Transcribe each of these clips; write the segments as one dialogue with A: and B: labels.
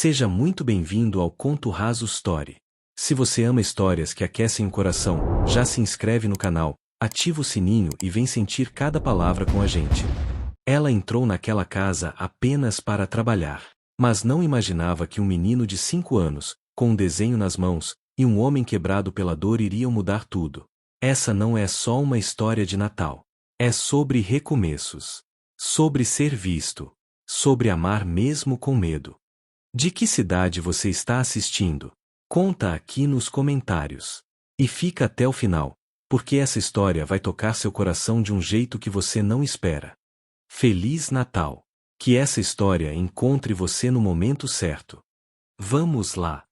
A: Seja muito bem-vindo ao Conto Raso Story. Se você ama histórias que aquecem o coração, já se inscreve no canal, ativa o sininho e vem sentir cada palavra com a gente. Ela entrou naquela casa apenas para trabalhar, mas não imaginava que um menino de 5 anos, com um desenho nas mãos, e um homem quebrado pela dor iriam mudar tudo. Essa não é só uma história de Natal. É sobre recomeços. Sobre ser visto. Sobre amar mesmo com medo. De que cidade você está assistindo? Conta aqui nos comentários. E fica até o final, porque essa história vai tocar seu coração de um jeito que você não espera. Feliz Natal! Que essa história encontre você no momento certo. Vamos lá!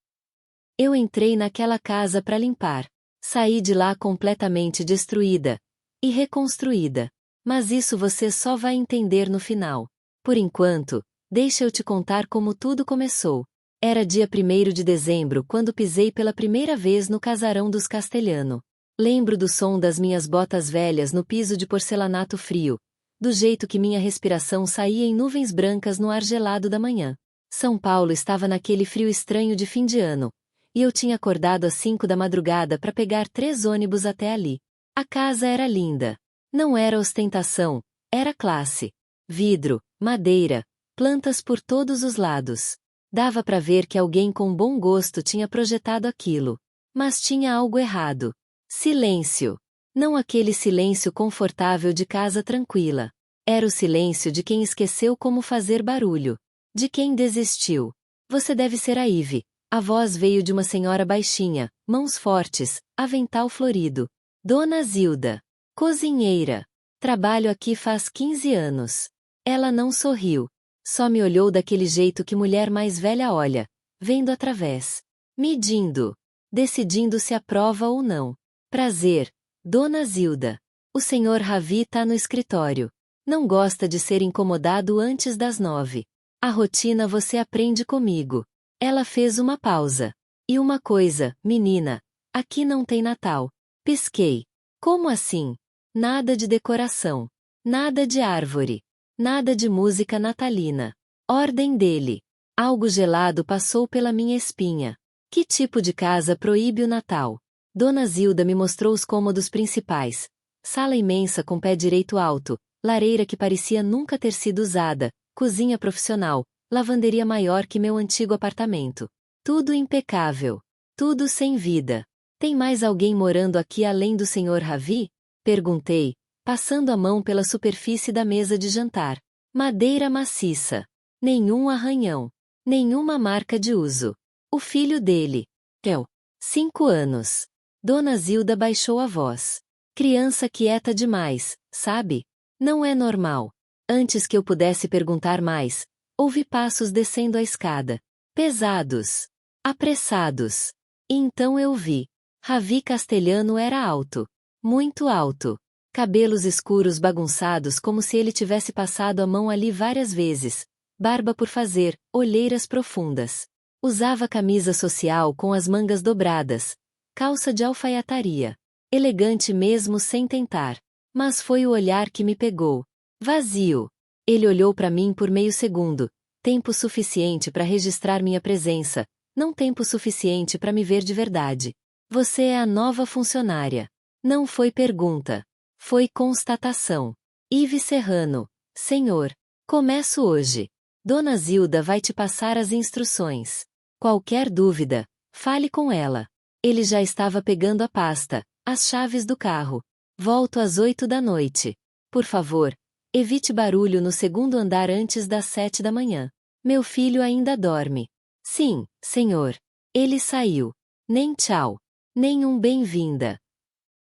B: Eu entrei naquela casa para limpar. Saí de lá completamente destruída e reconstruída. Mas isso você só vai entender no final. Por enquanto, deixa eu te contar como tudo começou. Era dia 1º de dezembro quando pisei pela primeira vez no casarão dos Castelhano. Lembro do som das minhas botas velhas no piso de porcelanato frio, do jeito que minha respiração saía em nuvens brancas no ar gelado da manhã. São Paulo estava naquele frio estranho de fim de ano, e eu tinha acordado às 5 da madrugada para pegar 3 ônibus até ali. A casa era linda. Não era ostentação, era classe. Vidro, madeira, plantas por todos os lados. Dava para ver que alguém com bom gosto tinha projetado aquilo. Mas tinha algo errado. Silêncio. Não aquele silêncio confortável de casa tranquila. Era o silêncio de quem esqueceu como fazer barulho. De quem desistiu. Você deve ser a Ive. A voz veio de uma senhora baixinha, mãos fortes, avental florido. Dona Zilda. Cozinheira. Trabalho aqui faz 15 anos. Ela não sorriu. Só me olhou daquele jeito que mulher mais velha olha, vendo através. Medindo. Decidindo se aprova ou não. Prazer, Dona Zilda. O senhor Ravi tá no escritório. Não gosta de ser incomodado antes das 9. A rotina você aprende comigo. Ela fez uma pausa. E uma coisa, menina, aqui não tem Natal. Pisquei. Como assim? Nada de decoração. Nada de árvore. Nada de música natalina. Ordem dele. Algo gelado passou pela minha espinha. Que tipo de casa proíbe o Natal? Dona Zilda me mostrou os cômodos principais. Sala imensa com pé direito alto, lareira que parecia nunca ter sido usada, cozinha profissional, lavanderia maior que meu antigo apartamento. Tudo impecável. Tudo sem vida. Tem mais alguém morando aqui além do senhor Ravi? Perguntei, passando a mão pela superfície da mesa de jantar. Madeira maciça. Nenhum arranhão. Nenhuma marca de uso. O filho dele. Kel. 5 anos. Dona Zilda baixou a voz. Criança quieta demais, sabe? Não é normal. Antes que eu pudesse perguntar mais, ouvi passos descendo a escada. Pesados. Apressados. E então eu vi. Ravi Castelhano era alto. Muito alto. Cabelos escuros bagunçados como se ele tivesse passado a mão ali várias vezes. Barba por fazer, olheiras profundas. Usava camisa social com as mangas dobradas. Calça de alfaiataria. Elegante mesmo sem tentar. Mas foi o olhar que me pegou. Vazio. Ele olhou para mim por meio segundo. Tempo suficiente para registrar minha presença. Não tempo suficiente para me ver de verdade. Você é a nova funcionária. Não foi pergunta. Foi constatação. Ive Serrano. Senhor. Começo hoje. Dona Zilda vai te passar as instruções. Qualquer dúvida, fale com ela. Ele já estava pegando a pasta, as chaves do carro. Volto às 8 da noite. Por favor, evite barulho no segundo andar antes das 7 da manhã. Meu filho ainda dorme. Sim, senhor. Ele saiu. Nem tchau. Nem um bem-vinda.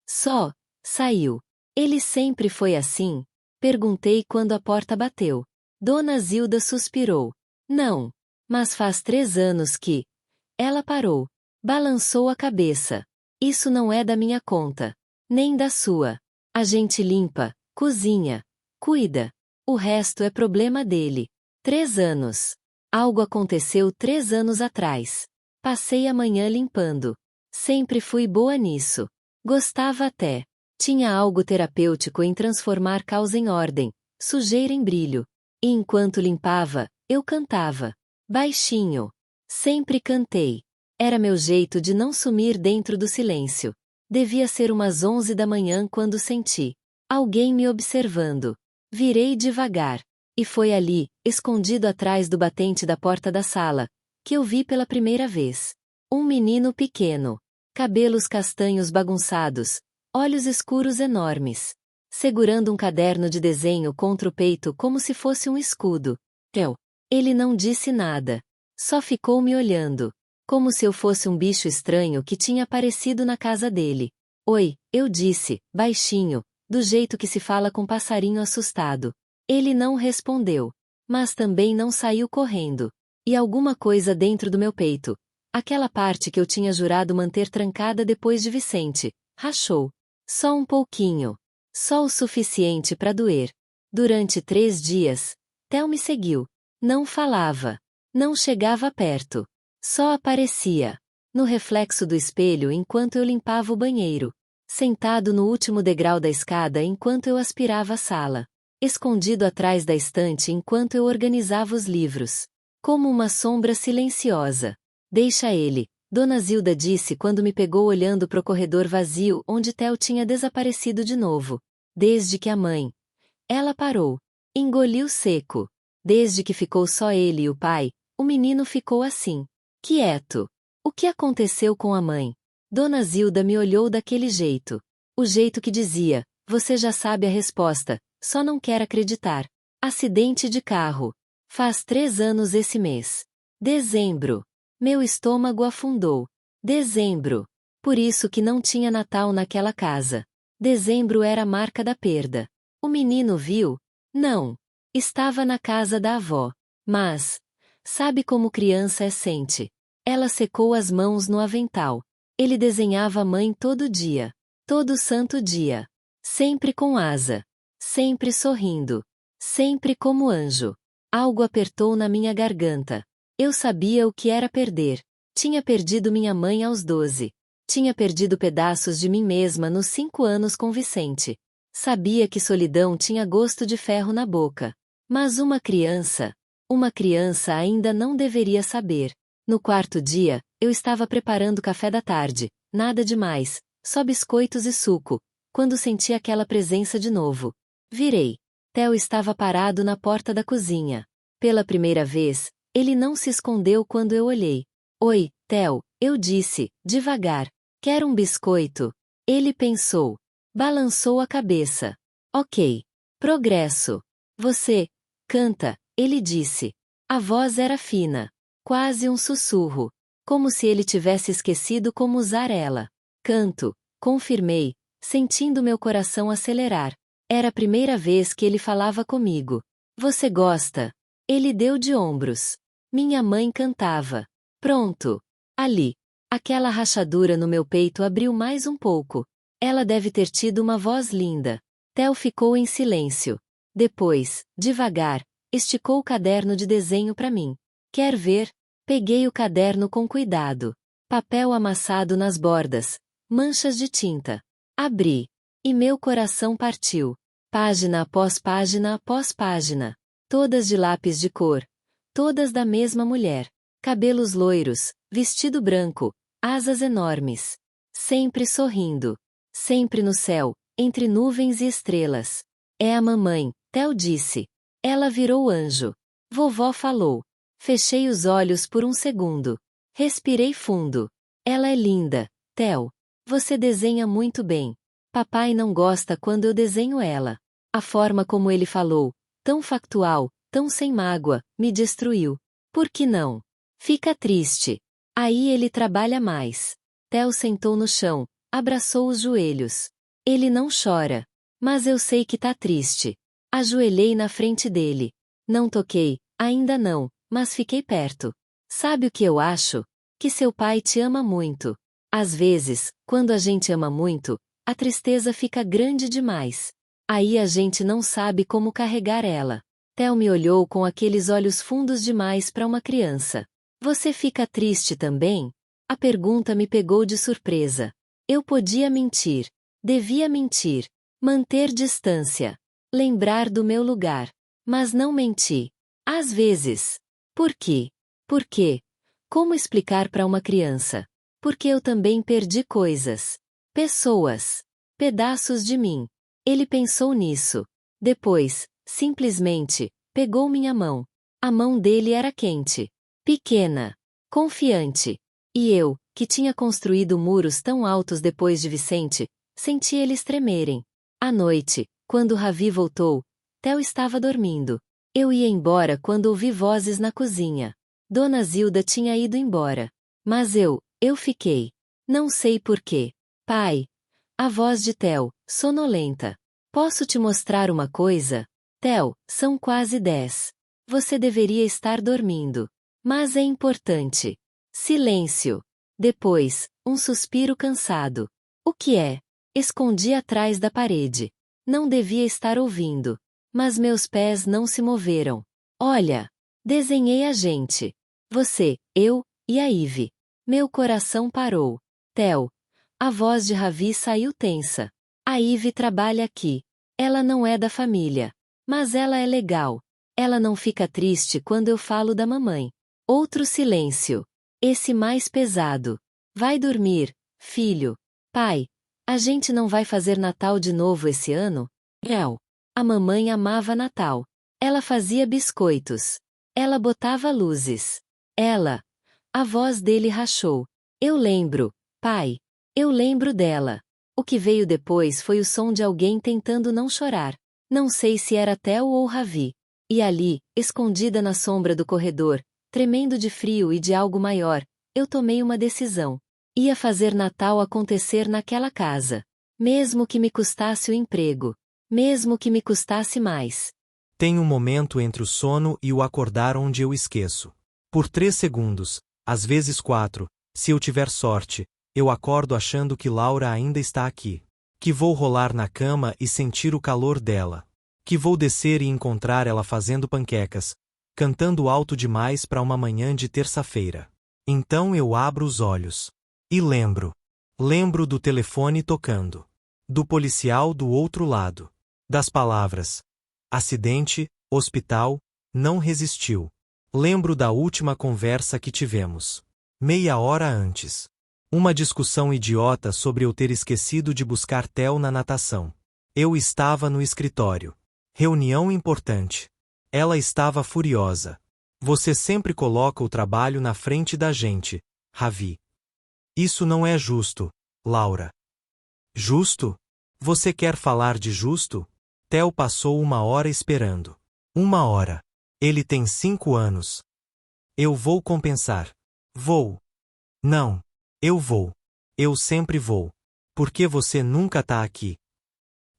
B: Só, saiu. Ele sempre foi assim? Perguntei quando a porta bateu. Dona Zilda suspirou. Não. Mas faz 3 anos que... Ela parou. Balançou a cabeça. Isso não é da minha conta. Nem da sua. A gente limpa, cozinha, cuida. O resto é problema dele. 3 anos. Algo aconteceu 3 anos atrás. Passei a manhã limpando. Sempre fui boa nisso. Gostava até. Tinha algo terapêutico em transformar caos em ordem, sujeira em brilho. E enquanto limpava, eu cantava. Baixinho. Sempre cantei. Era meu jeito de não sumir dentro do silêncio. Devia ser umas 11 da manhã quando senti alguém me observando. Virei devagar. E foi ali, escondido atrás do batente da porta da sala, que eu vi pela primeira vez. Um menino pequeno. Cabelos castanhos bagunçados. Olhos escuros enormes. Segurando um caderno de desenho contra o peito como se fosse um escudo. Ele não disse nada. Só ficou me olhando. Como se eu fosse um bicho estranho que tinha aparecido na casa dele. Oi, eu disse, baixinho, do jeito que se fala com passarinho assustado. Ele não respondeu. Mas também não saiu correndo. E alguma coisa dentro do meu peito. Aquela parte que eu tinha jurado manter trancada depois de Vicente, rachou. Só um pouquinho. Só o suficiente para doer. Durante 3 dias, Theo me seguiu. Não falava. Não chegava perto. Só aparecia. No reflexo do espelho enquanto eu limpava o banheiro. Sentado no último degrau da escada enquanto eu aspirava a sala. Escondido atrás da estante enquanto eu organizava os livros. Como uma sombra silenciosa. Deixa ele, Dona Zilda disse quando me pegou olhando pro corredor vazio onde Theo tinha desaparecido de novo. Desde que a mãe. Ela parou. Engoliu seco. Desde que ficou só ele e o pai, o menino ficou assim. Quieto. O que aconteceu com a mãe? Dona Zilda me olhou daquele jeito. O jeito que dizia, você já sabe a resposta, só não quer acreditar. Acidente de carro. Faz 3 anos esse mês. Dezembro. Meu estômago afundou. Dezembro. Por isso que não tinha Natal naquela casa. Dezembro era a marca da perda. O menino viu? Não. Estava na casa da avó. Mas, sabe como criança sente? Ela secou as mãos no avental. Ele desenhava a mãe todo dia. Todo santo dia. Sempre com asa. Sempre sorrindo. Sempre como anjo. Algo apertou na minha garganta. Eu sabia o que era perder. Tinha perdido minha mãe aos 12. Tinha perdido pedaços de mim mesma nos 5 anos com Vicente. Sabia que solidão tinha gosto de ferro na boca. Mas uma criança ainda não deveria saber. No 4º dia, eu estava preparando café da tarde, nada demais, só biscoitos e suco, quando senti aquela presença de novo. Virei. Theo estava parado na porta da cozinha. Pela primeira vez, ele não se escondeu quando eu olhei. Oi, Theo, eu disse, devagar. Quer um biscoito? Ele pensou. Balançou a cabeça. Ok. Progresso. Você canta, ele disse. A voz era fina. Quase um sussurro. Como se ele tivesse esquecido como usar ela. Canto, confirmei, sentindo meu coração acelerar. Era a primeira vez que ele falava comigo. Você gosta? Ele deu de ombros. Minha mãe cantava. Pronto. Ali. Aquela rachadura no meu peito abriu mais um pouco. Ela deve ter tido uma voz linda. Theo ficou em silêncio. Depois, devagar, esticou o caderno de desenho para mim. Quer ver? Peguei o caderno com cuidado. Papel amassado nas bordas. Manchas de tinta. Abri. E meu coração partiu. Página após página após página. Todas de lápis de cor. Todas da mesma mulher. Cabelos loiros, vestido branco, asas enormes. Sempre sorrindo. Sempre no céu, entre nuvens e estrelas. É a mamãe, Theo disse. Ela virou anjo. Vovó falou. Fechei os olhos por um segundo. Respirei fundo. Ela é linda, Theo. Você desenha muito bem. Papai não gosta quando eu desenho ela. A forma como ele falou, tão factual, tão sem mágoa, me destruiu. Por que não? Fica triste. Aí ele trabalha mais. Theo sentou no chão, abraçou os joelhos. Ele não chora. Mas eu sei que tá triste. Ajoelhei na frente dele. Não toquei, ainda não, mas fiquei perto. Sabe o que eu acho? Que seu pai te ama muito. Às vezes, quando a gente ama muito, a tristeza fica grande demais. Aí a gente não sabe como carregar ela. Theo me olhou com aqueles olhos fundos demais para uma criança. Você fica triste também? A pergunta me pegou de surpresa. Eu podia mentir. Devia mentir. Manter distância. Lembrar do meu lugar. Mas não menti. Às vezes. Por quê? Por quê? Como explicar para uma criança? Porque eu também perdi coisas. Pessoas. Pedaços de mim. Ele pensou nisso. Depois, simplesmente, pegou minha mão. A mão dele era quente. Pequena. Confiante. E eu, que tinha construído muros tão altos depois de Vicente, senti eles tremerem. À noite, quando Ravi voltou, Theo estava dormindo. Eu ia embora quando ouvi vozes na cozinha. Dona Zilda tinha ido embora. Mas eu fiquei. Não sei porquê. Pai. A voz de Theo, sonolenta. Posso te mostrar uma coisa? Theo, são quase 10. Você deveria estar dormindo. Mas é importante. Silêncio. Depois, um suspiro cansado. O que é? Escondi atrás da parede. Não devia estar ouvindo. Mas meus pés não se moveram. Olha. Desenhei a gente. Você, eu, e a Ive. Meu coração parou. Theo. A voz de Ravi saiu tensa. A Ive trabalha aqui. Ela não é da família. Mas ela é legal. Ela não fica triste quando eu falo da mamãe. Outro silêncio. Esse mais pesado. Vai dormir, filho. Pai. A gente não vai fazer Natal de novo esse ano? Não. A mamãe amava Natal. Ela fazia biscoitos. Ela botava luzes. Ela. A voz dele rachou. Eu lembro, pai. Eu lembro dela. O que veio depois foi o som de alguém tentando não chorar. Não sei se era Theo ou Ravi. E ali, escondida na sombra do corredor, tremendo de frio e de algo maior, eu tomei uma decisão. Ia fazer Natal acontecer naquela casa. Mesmo que me custasse o emprego. Mesmo que me custasse mais.
C: Tem um momento entre o sono e o acordar onde eu esqueço. Por 3 segundos, às vezes 4, se eu tiver sorte, eu acordo achando que Laura ainda está aqui. Que vou rolar na cama e sentir o calor dela. Que vou descer e encontrar ela fazendo panquecas, cantando alto demais para uma manhã de terça-feira. Então eu abro os olhos. E lembro. Lembro do telefone tocando. Do policial do outro lado. Das palavras. Acidente, hospital, não resistiu. Lembro da última conversa que tivemos. Meia hora antes. Uma discussão idiota sobre eu ter esquecido de buscar Theo na natação. Eu estava no escritório. Reunião importante. Ela estava furiosa. Você sempre coloca o trabalho na frente da gente, Ravi. Isso não é justo, Laura. Justo? Você quer falar de justo? Theo passou 1 hora esperando. 1 hora. Ele tem 5 anos. Eu vou compensar. Vou. Não. Eu vou. Eu sempre vou. Por que você nunca tá aqui?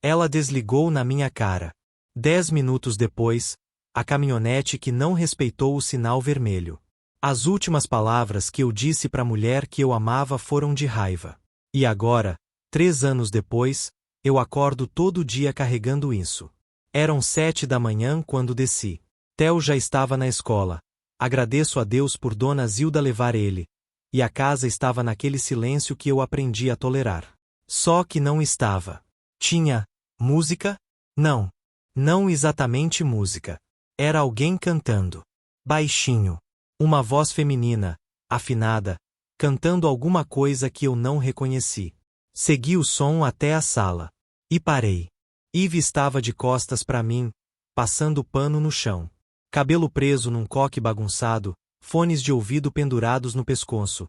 C: Ela desligou na minha cara. 10 minutos depois, a caminhonete que não respeitou o sinal vermelho. As últimas palavras que eu disse para a mulher que eu amava foram de raiva. E agora, 3 anos depois, eu acordo todo dia carregando isso. Eram 7 da manhã quando desci. Theo já estava na escola. Agradeço a Deus por Dona Zilda levar ele. E a casa estava naquele silêncio que eu aprendi a tolerar. Só que não estava. Tinha música? Não. Não exatamente música. Era alguém cantando. Baixinho. Uma voz feminina, afinada, cantando alguma coisa que eu não reconheci. Segui o som até a sala. E parei. Eve estava de costas para mim, passando pano no chão. Cabelo preso num coque bagunçado, fones de ouvido pendurados no pescoço.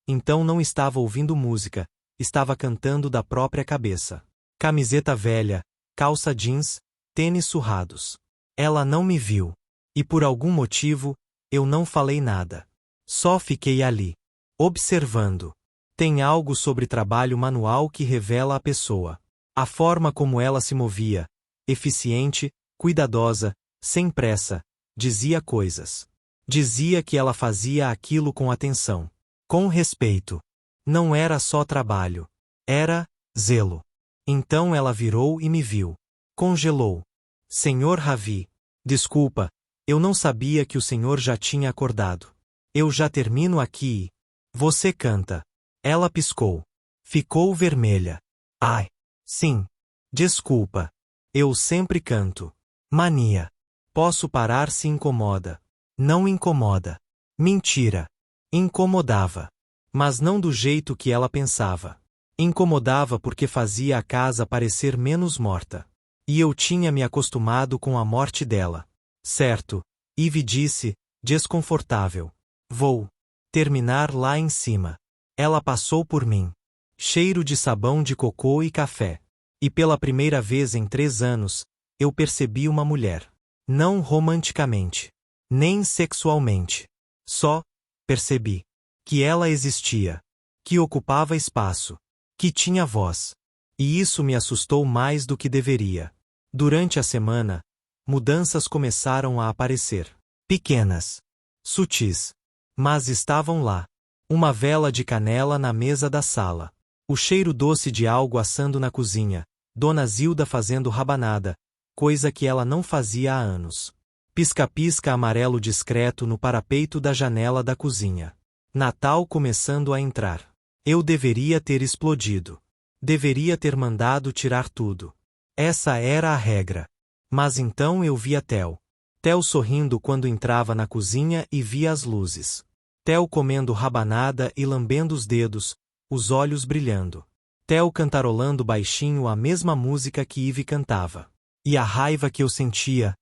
C: Então não estava ouvindo música, estava cantando da própria cabeça. Camiseta velha, calça jeans, tênis surrados. Ela não me viu. E por algum motivo, eu não falei nada. Só fiquei ali. Observando. Tem algo sobre trabalho manual que revela a pessoa. A forma como ela se movia. Eficiente, cuidadosa, sem pressa. Dizia coisas. Dizia que ela fazia aquilo com atenção. Com respeito. Não era só trabalho. Era zelo. Então ela virou e me viu. Congelou. Senhor Ravi. Desculpa, eu não sabia que o senhor já tinha acordado. Eu já termino aqui. Você canta. Ela piscou. Ficou vermelha. Ai. Sim. Desculpa. Eu sempre canto. Mania. Posso parar se incomoda. Não incomoda. Mentira. Incomodava. Mas não do jeito que ela pensava. Incomodava porque fazia a casa parecer menos morta. E eu tinha me acostumado com a morte dela. Certo, Ivy disse, desconfortável. Vou terminar lá em cima. Ela passou por mim. Cheiro de sabão de cocô e café. E pela primeira vez em 3 anos, eu percebi uma mulher. Não romanticamente. Nem sexualmente. Só percebi que ela existia. Que ocupava espaço. Que tinha voz. E isso me assustou mais do que deveria. Durante a semana, mudanças começaram a aparecer. Pequenas. Sutis. Mas estavam lá. Uma vela de canela na mesa da sala. O cheiro doce de algo assando na cozinha. Dona Zilda fazendo rabanada, coisa que ela não fazia há anos. Pisca-pisca amarelo discreto no parapeito da janela da cozinha. Natal começando a entrar. Eu deveria ter explodido. Deveria ter mandado tirar tudo. Essa era a regra. Mas então eu via Theo. Theo sorrindo quando entrava na cozinha e via as luzes. Theo comendo rabanada e lambendo os dedos, os olhos brilhando. Theo cantarolando baixinho a mesma música que Ivy cantava. E a raiva que eu sentia,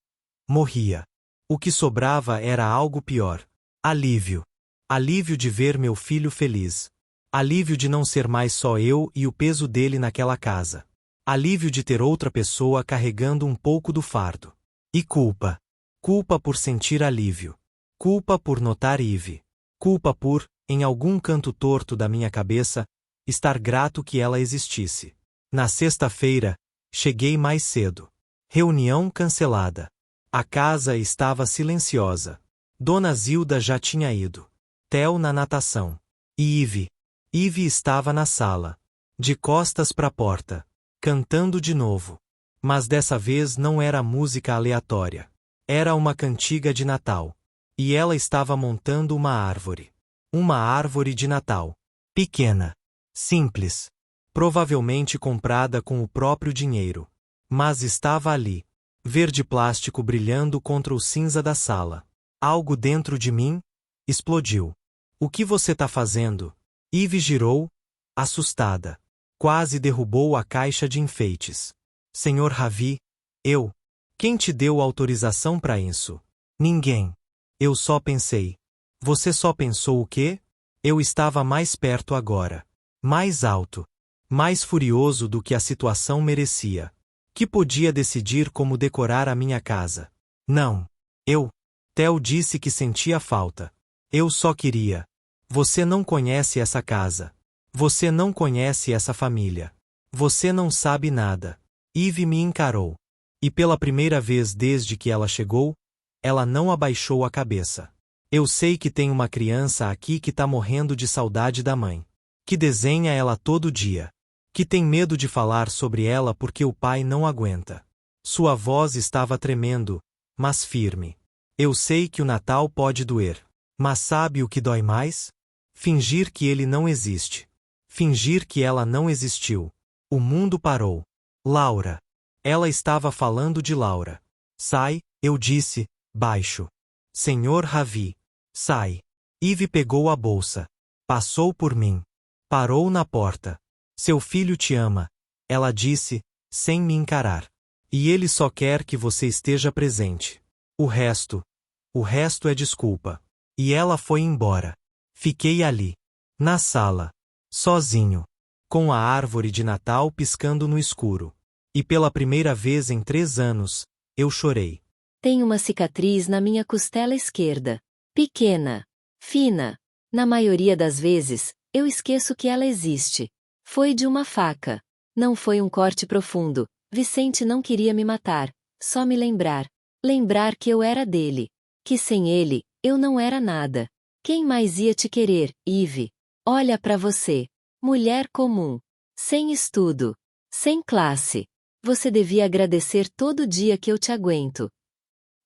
C: morria. O que sobrava era algo pior. Alívio. Alívio de ver meu filho feliz. Alívio de não ser mais só eu e o peso dele naquela casa. Alívio de ter outra pessoa carregando um pouco do fardo. E culpa. Culpa por sentir alívio. Culpa por notar Ivy. Culpa por, em algum canto torto da minha cabeça, estar grato que ela existisse. Na sexta-feira, cheguei mais cedo. Reunião cancelada. A casa estava silenciosa. Dona Zilda já tinha ido. Theo na natação. E Ivy. Ivy estava na sala. De costas para a porta. Cantando de novo. Mas dessa vez não era música aleatória. Era uma cantiga de Natal. E ela estava montando uma árvore. Uma árvore de Natal. Pequena. Simples. Provavelmente comprada com o próprio dinheiro. Mas estava ali. Verde plástico brilhando contra o cinza da sala. Algo dentro de mim explodiu. O que você tá fazendo? Ivy girou, assustada. Quase derrubou a caixa de enfeites. Senhor Ravi, eu. Quem te deu autorização para isso? Ninguém. Eu só pensei. Você só pensou o quê? Eu estava mais perto agora. Mais alto. Mais furioso do que a situação merecia. Que podia decidir como decorar a minha casa. Não. Eu. Theo disse que sentia falta. Eu só queria. Você não conhece essa casa. Você não conhece essa família. Você não sabe nada. Ivy me encarou. E pela primeira vez desde que ela chegou, ela não abaixou a cabeça. Eu sei que tem uma criança aqui que tá morrendo de saudade da mãe. Que desenha ela todo dia. Que tem medo de falar sobre ela porque o pai não aguenta. Sua voz estava tremendo, mas firme. Eu sei que o Natal pode doer. Mas sabe o que dói mais? Fingir que ele não existe. Fingir que ela não existiu. O mundo parou. Laura. Ela estava falando de Laura. Sai, eu disse, baixo. Senhor Ravi. Sai. Ivy pegou a bolsa. Passou por mim. Parou na porta. Seu filho te ama. Ela disse, sem me encarar. E ele só quer que você esteja presente. O resto é desculpa. E ela foi embora. Fiquei ali. Na sala. Sozinho. Com a árvore de Natal piscando no escuro. E pela primeira vez em 3 anos, eu chorei.
B: Tenho uma cicatriz na minha costela esquerda. Pequena. Fina. Na maioria das vezes, eu esqueço que ela existe. Foi de uma faca. Não foi um corte profundo. Vicente não queria me matar. Só me lembrar. Lembrar que eu era dele. Que sem ele, eu não era nada. Quem mais ia te querer, Ivy? Olha pra você. Mulher comum. Sem estudo. Sem classe. Você devia agradecer todo dia que eu te aguento.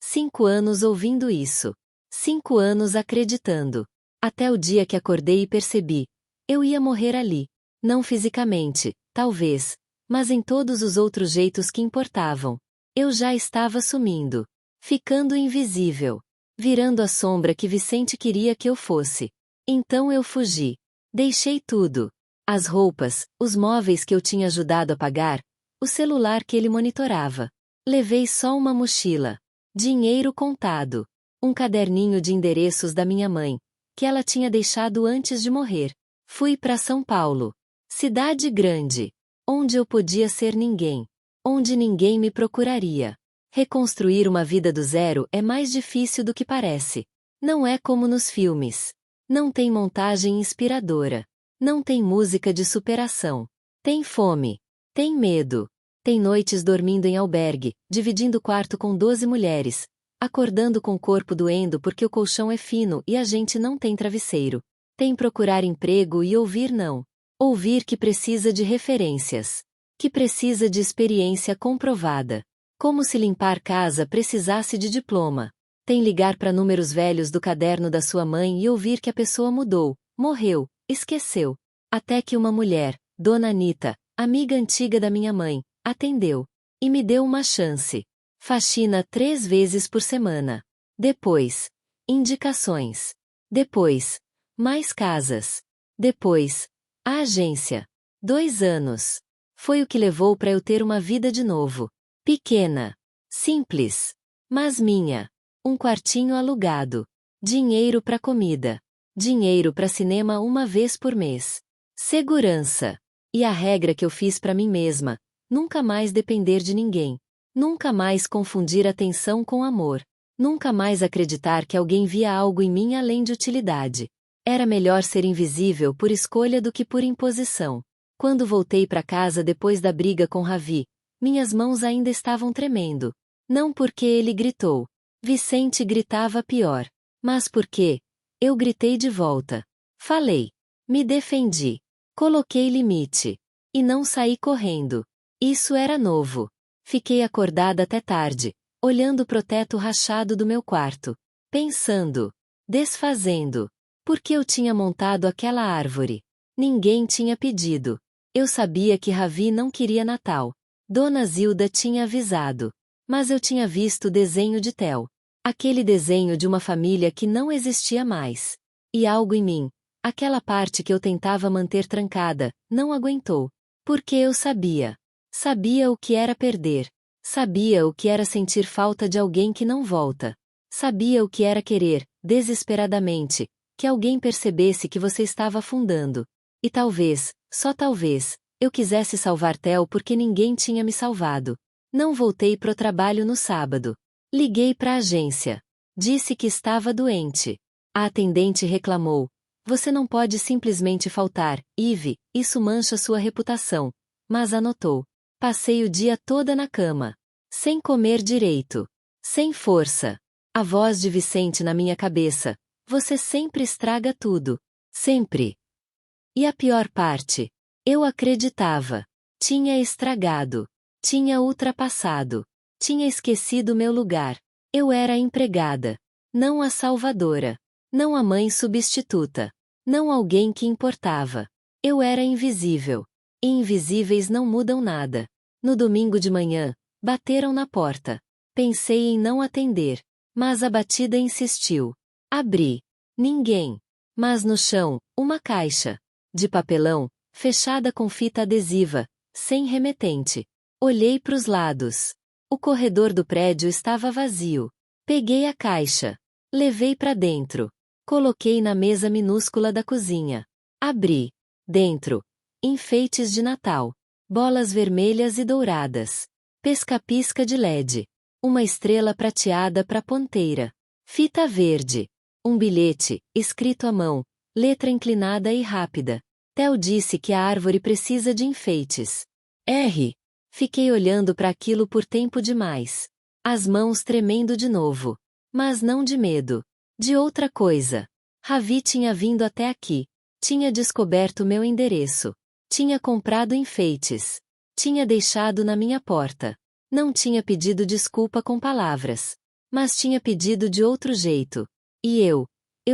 B: 5 anos ouvindo isso. 5 anos acreditando. Até o dia que acordei e percebi. Eu ia morrer ali. Não fisicamente, talvez, mas em todos os outros jeitos que importavam. Eu já estava sumindo. Ficando invisível. Virando a sombra que Vicente queria que eu fosse. Então eu fugi. Deixei tudo. As roupas, os móveis que eu tinha ajudado a pagar, o celular que ele monitorava. Levei só uma mochila. Dinheiro contado. Um caderninho de endereços da minha mãe, que ela tinha deixado antes de morrer. Fui para São Paulo. Cidade grande. Onde eu podia ser ninguém. Onde ninguém me procuraria. Reconstruir uma vida do zero é mais difícil do que parece. Não é como nos filmes. Não tem montagem inspiradora. Não tem música de superação. Tem fome. Tem medo. Tem noites dormindo em albergue, dividindo quarto com 12 mulheres, acordando com o corpo doendo porque o colchão é fino e a gente não tem travesseiro. Tem procurar emprego e ouvir não. Ouvir que precisa de referências. Que precisa de experiência comprovada. Como se limpar casa precisasse de diploma. Tem ligar para números velhos do caderno da sua mãe e ouvir que a pessoa mudou, morreu, esqueceu. Até que uma mulher, Dona Anita, amiga antiga da minha mãe, atendeu. E me deu uma chance. Faxina 3 vezes por semana. Depois, indicações. Depois, mais casas. Depois, a agência. 2 anos. Foi o que levou para eu ter uma vida de novo. Pequena. Simples. Mas minha. Um quartinho alugado. Dinheiro para comida. Dinheiro para cinema uma vez por mês. Segurança. E a regra que eu fiz para mim mesma: nunca mais depender de ninguém. Nunca mais confundir atenção com amor. Nunca mais acreditar que alguém via algo em mim além de utilidade. Era melhor ser invisível por escolha do que por imposição. Quando voltei para casa depois da briga com Ravi, minhas mãos ainda estavam tremendo. Não porque ele gritou. Vicente gritava pior. Mas porque eu gritei de volta. Falei. Me defendi. Coloquei limite. E não saí correndo. Isso era novo. Fiquei acordada até tarde, olhando pro teto rachado do meu quarto. Pensando. Desfazendo. Por que eu tinha montado aquela árvore? Ninguém tinha pedido. Eu sabia que Ravi não queria Natal. Dona Zilda tinha avisado. Mas eu tinha visto o desenho de Theo. Aquele desenho de uma família que não existia mais. E algo em mim, aquela parte que eu tentava manter trancada, não aguentou. Porque eu sabia. Sabia o que era perder. Sabia o que era sentir falta de alguém que não volta. Sabia o que era querer, desesperadamente, que alguém percebesse que você estava afundando. E talvez, só talvez, eu quisesse salvar Theo porque ninguém tinha me salvado. Não voltei pro trabalho no sábado. Liguei para a agência. Disse que estava doente. A atendente reclamou. Você não pode simplesmente faltar, Ive, isso mancha sua reputação. Mas anotou. Passei o dia toda na cama. Sem comer direito. Sem força. A voz de Vicente na minha cabeça. Você sempre estraga tudo. Sempre. E a pior parte? Eu acreditava. Tinha estragado. Tinha ultrapassado. Tinha esquecido meu lugar. Eu era a empregada. Não a salvadora. Não a mãe substituta. Não alguém que importava. Eu era invisível. E invisíveis não mudam nada. No domingo de manhã, bateram na porta. Pensei em não atender. Mas a batida insistiu. Abri. Ninguém. Mas no chão, uma caixa. De papelão, fechada com fita adesiva, sem remetente. Olhei para os lados. O corredor do prédio estava vazio. Peguei a caixa. Levei para dentro. Coloquei na mesa minúscula da cozinha. Abri. Dentro. Enfeites de Natal. Bolas vermelhas e douradas. Pisca-pisca de LED. Uma estrela prateada para ponteira. Fita verde. Um bilhete, escrito à mão. Letra inclinada e rápida. Theo disse que a árvore precisa de enfeites. R. Fiquei olhando para aquilo por tempo demais. As mãos tremendo de novo. Mas não de medo. De outra coisa. Ravi tinha vindo até aqui. Tinha descoberto meu endereço. Tinha comprado enfeites. Tinha deixado na minha porta. Não tinha pedido desculpa com palavras. Mas tinha pedido de outro jeito. E eu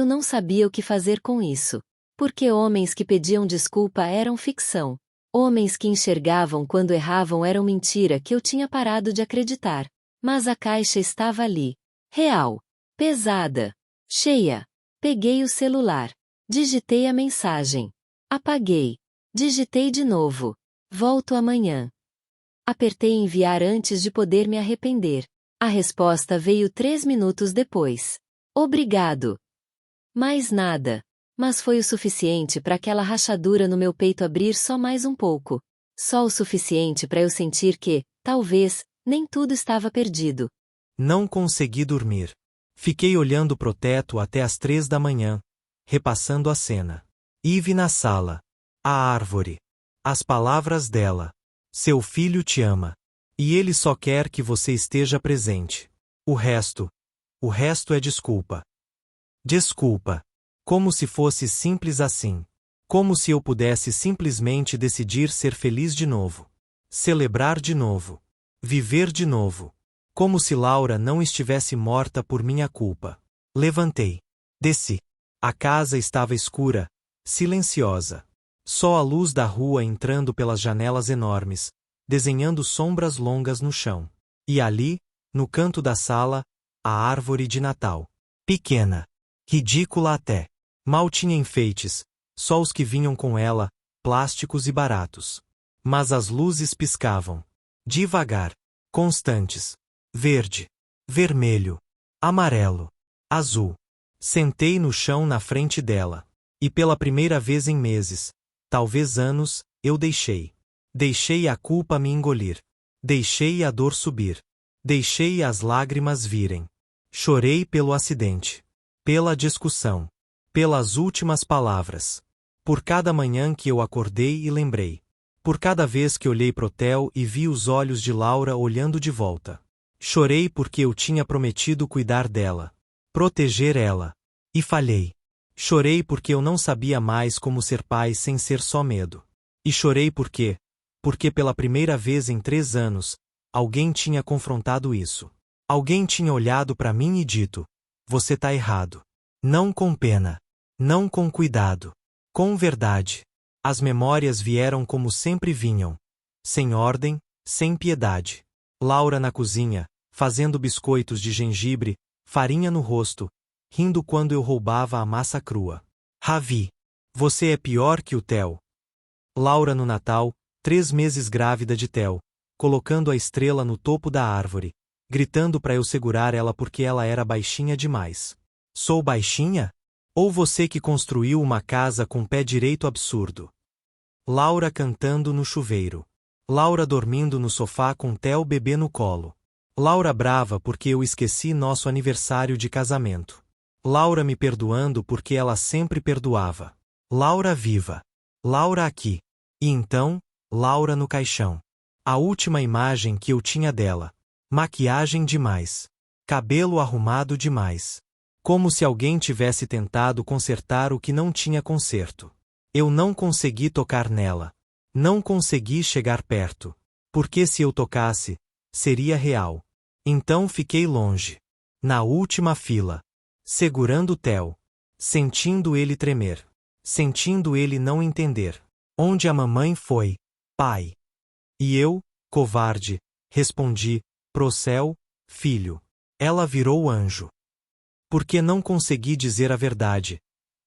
B: não sabia o que fazer com isso. Porque homens que pediam desculpa eram ficção. Homens que enxergavam quando erravam eram mentira que eu tinha parado de acreditar. Mas a caixa estava ali. Real. Pesada. Cheia. Peguei o celular. Digitei a mensagem. Apaguei. Digitei de novo. Volto amanhã. Apertei enviar antes de poder me arrepender. A resposta veio 3 minutos depois. Obrigado. Mais nada. Mas foi o suficiente para aquela rachadura no meu peito abrir só mais um pouco. Só o suficiente para eu sentir que, talvez, nem tudo estava perdido.
C: Não consegui dormir. Fiquei olhando pro teto até as 3 da manhã, repassando a cena. Eve na sala. A árvore. As palavras dela. Seu filho te ama. E ele só quer que você esteja presente. O resto é desculpa. Desculpa. Como se fosse simples assim. Como se eu pudesse simplesmente decidir ser feliz de novo. Celebrar de novo. Viver de novo. Como se Laura não estivesse morta por minha culpa. Levantei. Desci. A casa estava escura, silenciosa. Só a luz da rua entrando pelas janelas enormes, desenhando sombras longas no chão. E ali, no canto da sala, a árvore de Natal. Pequena. Ridícula até. Mal tinha enfeites, só os que vinham com ela, plásticos e baratos. Mas as luzes piscavam. Devagar. Constantes. Verde. Vermelho. Amarelo. Azul. Sentei no chão na frente dela. E pela primeira vez em meses, talvez anos, eu deixei. Deixei a culpa me engolir. Deixei a dor subir. Deixei as lágrimas virem. Chorei pelo acidente. Pela discussão. Pelas últimas palavras. Por cada manhã que eu acordei e lembrei. Por cada vez que olhei pro Theo e vi os olhos de Laura olhando de volta. Chorei porque eu tinha prometido cuidar dela. Proteger ela. E falhei. Chorei porque eu não sabia mais como ser pai sem ser só medo. E chorei porque pela primeira vez em 3 anos, alguém tinha confrontado isso. Alguém tinha olhado para mim e dito: você tá errado. Não com pena. Não com cuidado. Com verdade. As memórias vieram como sempre vinham. Sem ordem, sem piedade. Laura na cozinha, fazendo biscoitos de gengibre, farinha no rosto, rindo quando eu roubava a massa crua. Ravi. Você é pior que o Theo. Laura no Natal, 3 meses grávida de Theo, colocando a estrela no topo da árvore, gritando para eu segurar ela porque ela era baixinha demais. Sou baixinha? Ou você que construiu uma casa com pé direito absurdo? Laura cantando no chuveiro. Laura dormindo no sofá com Theo bebê no colo. Laura brava porque eu esqueci nosso aniversário de casamento. Laura me perdoando porque ela sempre perdoava. Laura viva. Laura aqui. E então, Laura no caixão. A última imagem que eu tinha dela. Maquiagem demais. Cabelo arrumado demais. Como se alguém tivesse tentado consertar o que não tinha conserto. Eu não consegui tocar nela. Não consegui chegar perto. Porque se eu tocasse, seria real. Então fiquei longe. Na última fila. Segurando o Theo. Sentindo ele tremer. Sentindo ele não entender. Onde a mamãe foi? Pai. E eu, covarde, respondi, pro céu, filho. Ela virou anjo. Porque não consegui dizer a verdade.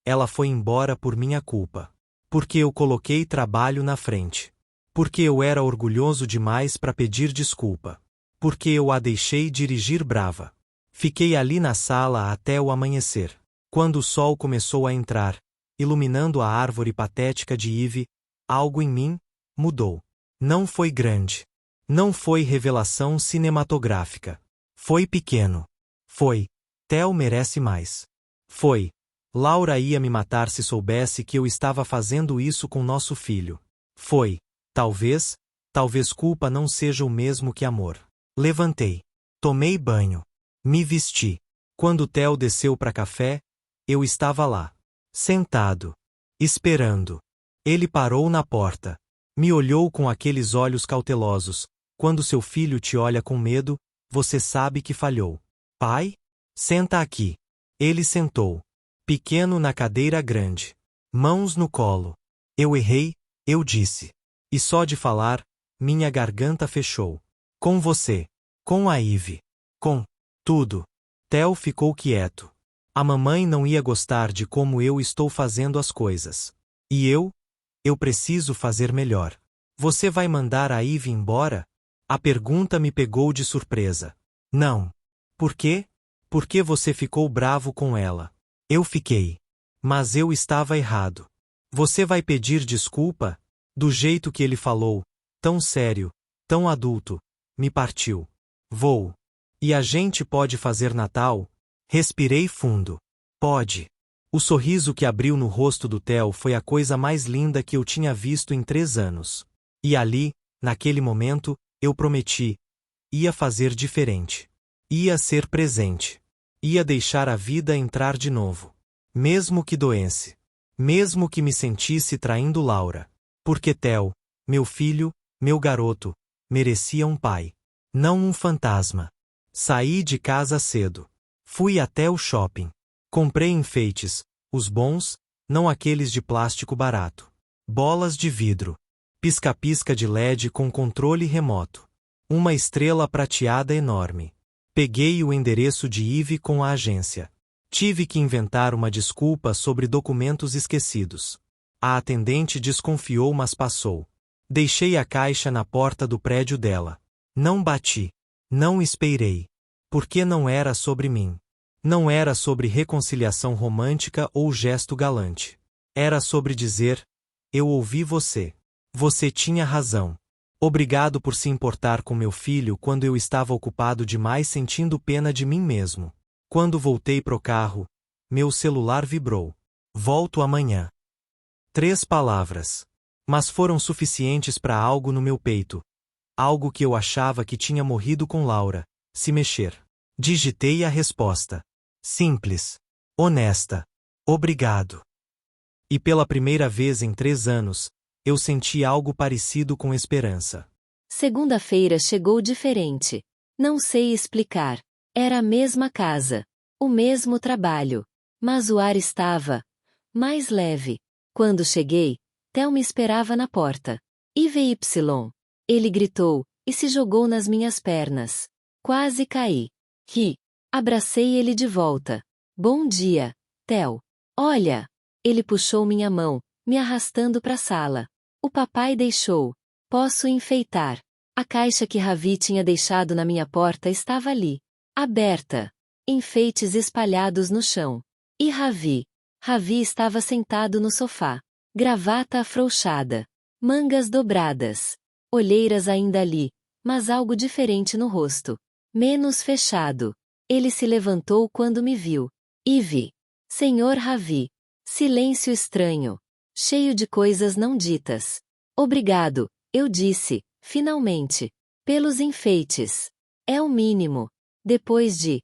C: Ela foi embora por minha culpa. Porque eu coloquei trabalho na frente. Porque eu era orgulhoso demais para pedir desculpa. Porque eu a deixei dirigir brava. Fiquei ali na sala até o amanhecer. Quando o sol começou a entrar, iluminando a árvore patética de Eve, algo em mim mudou. Não foi grande. Não foi revelação cinematográfica. Foi pequeno. Foi. Theo merece mais. Foi. Laura ia me matar se soubesse que eu estava fazendo isso com nosso filho. Foi. Talvez culpa não seja o mesmo que amor. Levantei. Tomei banho. Me vesti. Quando Theo desceu para café, eu estava lá. Sentado. Esperando. Ele parou na porta. Me olhou com aqueles olhos cautelosos. Quando seu filho te olha com medo, você sabe que falhou. Pai? Senta aqui. Ele sentou. Pequeno na cadeira grande. Mãos no colo. Eu errei, eu disse. E só de falar, minha garganta fechou. Com você. Com a Eve. Com tudo. Theo ficou quieto. A mamãe não ia gostar de como eu estou fazendo as coisas. E eu preciso fazer melhor. Você vai mandar a Ivy embora? A pergunta me pegou de surpresa. Não. Por quê? Por que você ficou bravo com ela? Eu fiquei. Mas eu estava errado. Você vai pedir desculpa? Do jeito que ele falou, tão sério, tão adulto, me partiu. Vou. E a gente pode fazer Natal? Respirei fundo. Pode. O sorriso que abriu no rosto do Theo foi a coisa mais linda que eu tinha visto em 3 anos. E ali, naquele momento, eu prometi. Ia fazer diferente. Ia ser presente. Ia deixar a vida entrar de novo. Mesmo que doesse. Mesmo que me sentisse traindo Laura. Porque Theo, meu filho, meu garoto, merecia um pai. Não um fantasma. Saí de casa cedo. Fui até o shopping. Comprei enfeites, os bons, não aqueles de plástico barato. Bolas de vidro. Pisca-pisca de LED com controle remoto. Uma estrela prateada enorme. Peguei o endereço de Ivy com a agência. Tive que inventar uma desculpa sobre documentos esquecidos. A atendente desconfiou, mas passou. Deixei a caixa na porta do prédio dela. Não bati. Não esperei. Porque não era sobre mim. Não era sobre reconciliação romântica ou gesto galante. Era sobre dizer: eu ouvi você. Você tinha razão. Obrigado por se importar com meu filho quando eu estava ocupado demais sentindo pena de mim mesmo. Quando voltei pro carro, meu celular vibrou. Volto amanhã. 3 palavras. Mas foram suficientes para algo no meu peito. Algo que eu achava que tinha morrido com Laura, se mexer. Digitei a resposta. Simples. Honesta. Obrigado. E pela primeira vez em 3 anos, eu senti algo parecido com esperança.
B: Segunda-feira chegou diferente. Não sei explicar. Era a mesma casa. O mesmo trabalho. Mas o ar estava mais leve. Quando cheguei, Theo me esperava na porta. IVY. Ele gritou, e se jogou nas minhas pernas. Quase caí. Ri. Abracei ele de volta. Bom dia, Theo. Olha. Ele puxou minha mão, me arrastando para a sala. O papai deixou. Posso enfeitar. A caixa que Ravi tinha deixado na minha porta estava ali. Aberta. Enfeites espalhados no chão. E Ravi? Ravi estava sentado no sofá. Gravata afrouxada. Mangas dobradas. Olheiras ainda ali, mas algo diferente no rosto. Menos fechado. Ele se levantou quando me viu. Ivy. Senhor Ravi. Silêncio estranho. Cheio de coisas não ditas. Obrigado, eu disse, finalmente. Pelos enfeites. É o mínimo. Depois de.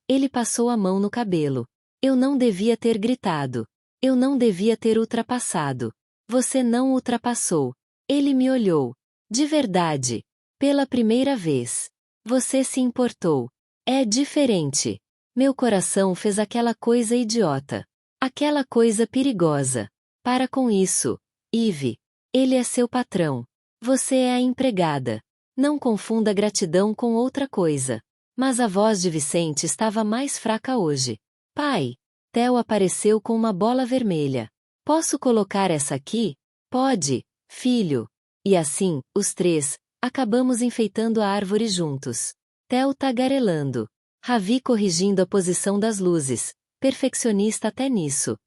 B: Ele passou a mão no cabelo. Eu não devia ter gritado. Eu não devia ter ultrapassado. Você não ultrapassou. Ele me olhou. De verdade. Pela primeira vez. Você se importou. É diferente. Meu coração fez aquela coisa idiota. Aquela coisa perigosa. Para com isso, Ivy. Ele é seu patrão. Você é a empregada. Não confunda gratidão com outra coisa. Mas a voz de Vicente estava mais fraca hoje. Pai. Theo apareceu com uma bola vermelha. Posso colocar essa aqui? Pode, filho. E assim, os 3, acabamos enfeitando a árvore juntos. Theo tagarelando. Ravi corrigindo a posição das luzes, perfeccionista até nisso.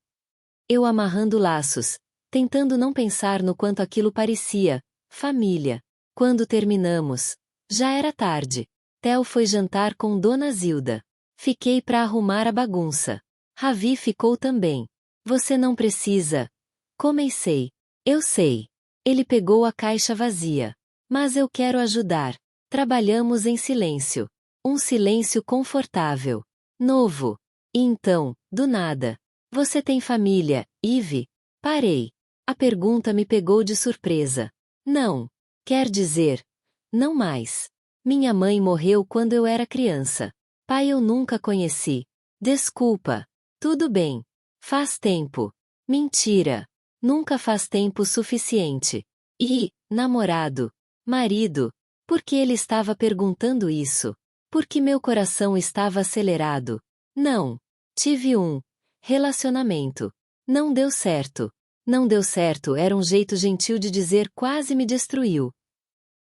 B: Eu amarrando laços, tentando não pensar no quanto aquilo parecia família. Quando terminamos, já era tarde. Theo foi jantar com Dona Zilda. Fiquei para arrumar a bagunça. Ravi ficou também. Você não precisa. Comecei. Eu sei. Ele pegou a caixa vazia. Mas eu quero ajudar. Trabalhamos em silêncio. Um silêncio confortável. Novo. E então, do nada. Você tem família, Ivy? Parei. A pergunta me pegou de surpresa. Não. Quer dizer, não mais. Minha mãe morreu quando eu era criança. Pai eu nunca conheci. Desculpa. Tudo bem. Faz tempo. Mentira. Nunca faz tempo suficiente. E, namorado. Marido. Por que ele estava perguntando isso? Porque meu coração estava acelerado. Não. Tive um relacionamento. Não deu certo. Não deu certo era um jeito gentil de dizer quase me destruiu.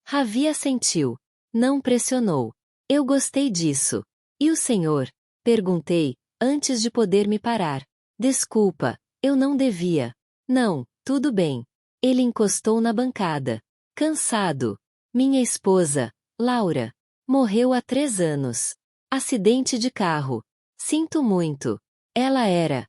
B: Ravi assentiu. Não pressionou. Eu gostei disso. E o senhor? Perguntei, antes de poder me parar. Desculpa, eu não devia. Não, tudo bem. Ele encostou na bancada. Cansado. Minha esposa, Laura, morreu há 3 anos. Acidente de carro. Sinto muito. Ela era.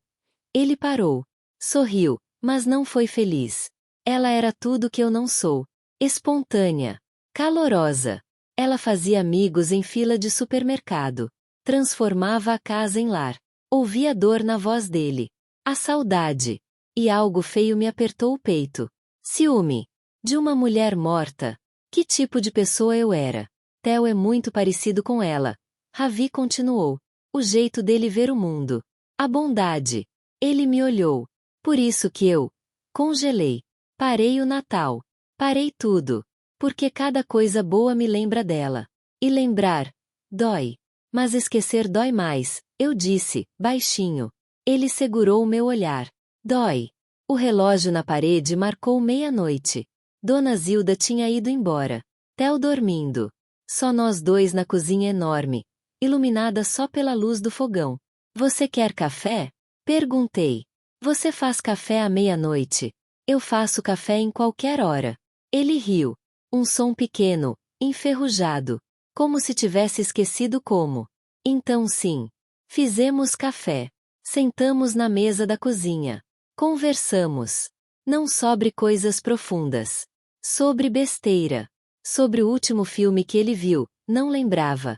B: Ele parou. Sorriu, mas não foi feliz. Ela era tudo que eu não sou. Espontânea. Calorosa. Ela fazia amigos em fila de supermercado. Transformava a casa em lar. Ouvia dor na voz dele. A saudade. E algo feio me apertou o peito. Ciúme. De uma mulher morta. Que tipo de pessoa eu era? Theo é muito parecido com ela. Ravi continuou. O jeito dele ver o mundo. A bondade. Ele me olhou. Por isso que eu congelei. Parei o Natal. Parei tudo. Porque cada coisa boa me lembra dela. E lembrar dói. Mas esquecer dói mais, eu disse, baixinho. Ele segurou o meu olhar. Dói. O relógio na parede marcou 00:30. Dona Zilda tinha ido embora. Theo dormindo. Só nós dois na cozinha enorme, iluminada só pela luz do fogão. Você quer café? Perguntei. Você faz café à 00:30? Eu faço café em qualquer hora. Ele riu. Um som pequeno, enferrujado. Como se tivesse esquecido como. Então sim. Fizemos café. Sentamos na mesa da cozinha. Conversamos. Não sobre coisas profundas. Sobre besteira. Sobre o último filme que ele viu, não lembrava.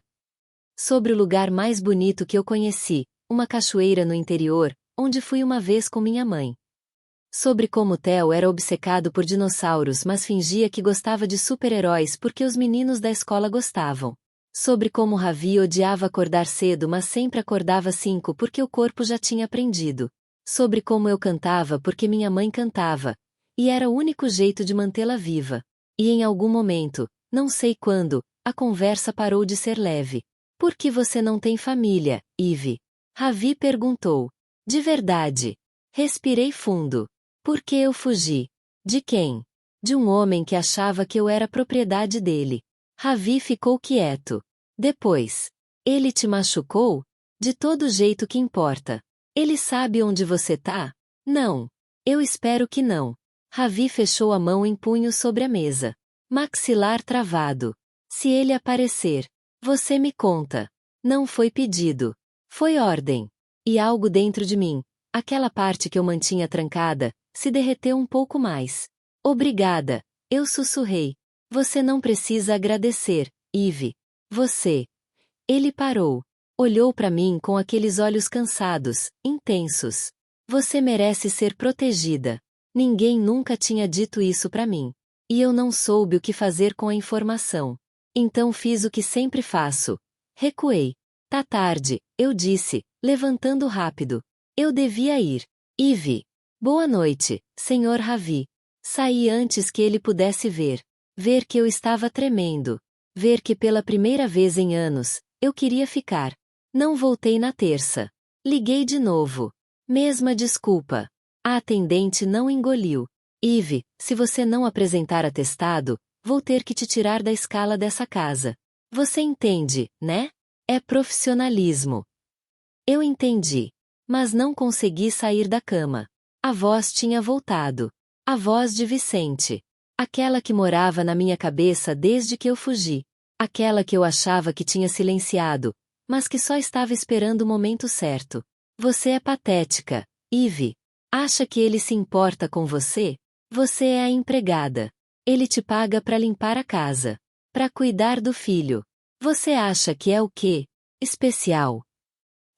B: Sobre o lugar mais bonito que eu conheci, uma cachoeira no interior, onde fui uma vez com minha mãe. Sobre como Theo era obcecado por dinossauros mas fingia que gostava de super-heróis porque os meninos da escola gostavam. Sobre como Ravi odiava acordar cedo mas sempre acordava 5 porque o corpo já tinha aprendido. Sobre como eu cantava porque minha mãe cantava, e era o único jeito de mantê-la viva. E em algum momento, não sei quando, a conversa parou de ser leve. Por que você não tem família, Ivy? Ravi perguntou. De verdade. Respirei fundo. Por que eu fugi? De quem? De um homem que achava que eu era propriedade dele. Ravi ficou quieto. Depois. Ele te machucou? De todo jeito que importa. Ele sabe onde você tá? Não. Eu espero que não. Ravi fechou a mão em punho sobre a mesa. Maxilar travado. Se ele aparecer, você me conta. Não foi pedido. Foi ordem. E algo dentro de mim, aquela parte que eu mantinha trancada, se derreteu um pouco mais. Obrigada, eu sussurrei. Você não precisa agradecer, Ivy. Você. Ele parou. Olhou para mim com aqueles olhos cansados, intensos. Você merece ser protegida. Ninguém nunca tinha dito isso para mim. E eu não soube o que fazer com a informação. Então fiz o que sempre faço. Recuei. Tá tarde, eu disse, levantando rápido. Eu devia ir. Ivy. Boa noite, Sr. Ravi. Saí antes que ele pudesse ver. Ver que eu estava tremendo. Ver que pela primeira vez em anos, eu queria ficar. Não voltei na terça. Liguei de novo. Mesma desculpa. A atendente não engoliu. Ivy, se você não apresentar atestado, vou ter que te tirar da escala dessa casa. Você entende, né? É profissionalismo. Eu entendi. Mas não consegui sair da cama. A voz tinha voltado. A voz de Vicente. Aquela que morava na minha cabeça desde que eu fugi. Aquela que eu achava que tinha silenciado, mas que só estava esperando o momento certo. Você é patética, Ivy. Acha que ele se importa com você? Você é a empregada. Ele te paga para limpar a casa. Para cuidar do filho. Você acha que é o quê? Especial.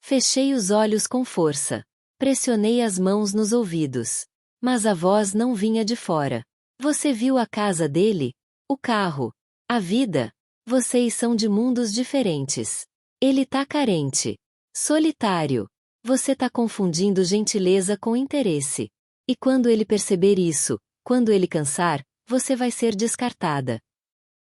B: Fechei os olhos com força. Pressionei as mãos nos ouvidos. Mas a voz não vinha de fora. Você viu a casa dele? O carro? A vida? Vocês são de mundos diferentes. Ele tá carente. Solitário. Você tá confundindo gentileza com interesse. E quando ele perceber isso, quando ele cansar, você vai ser descartada.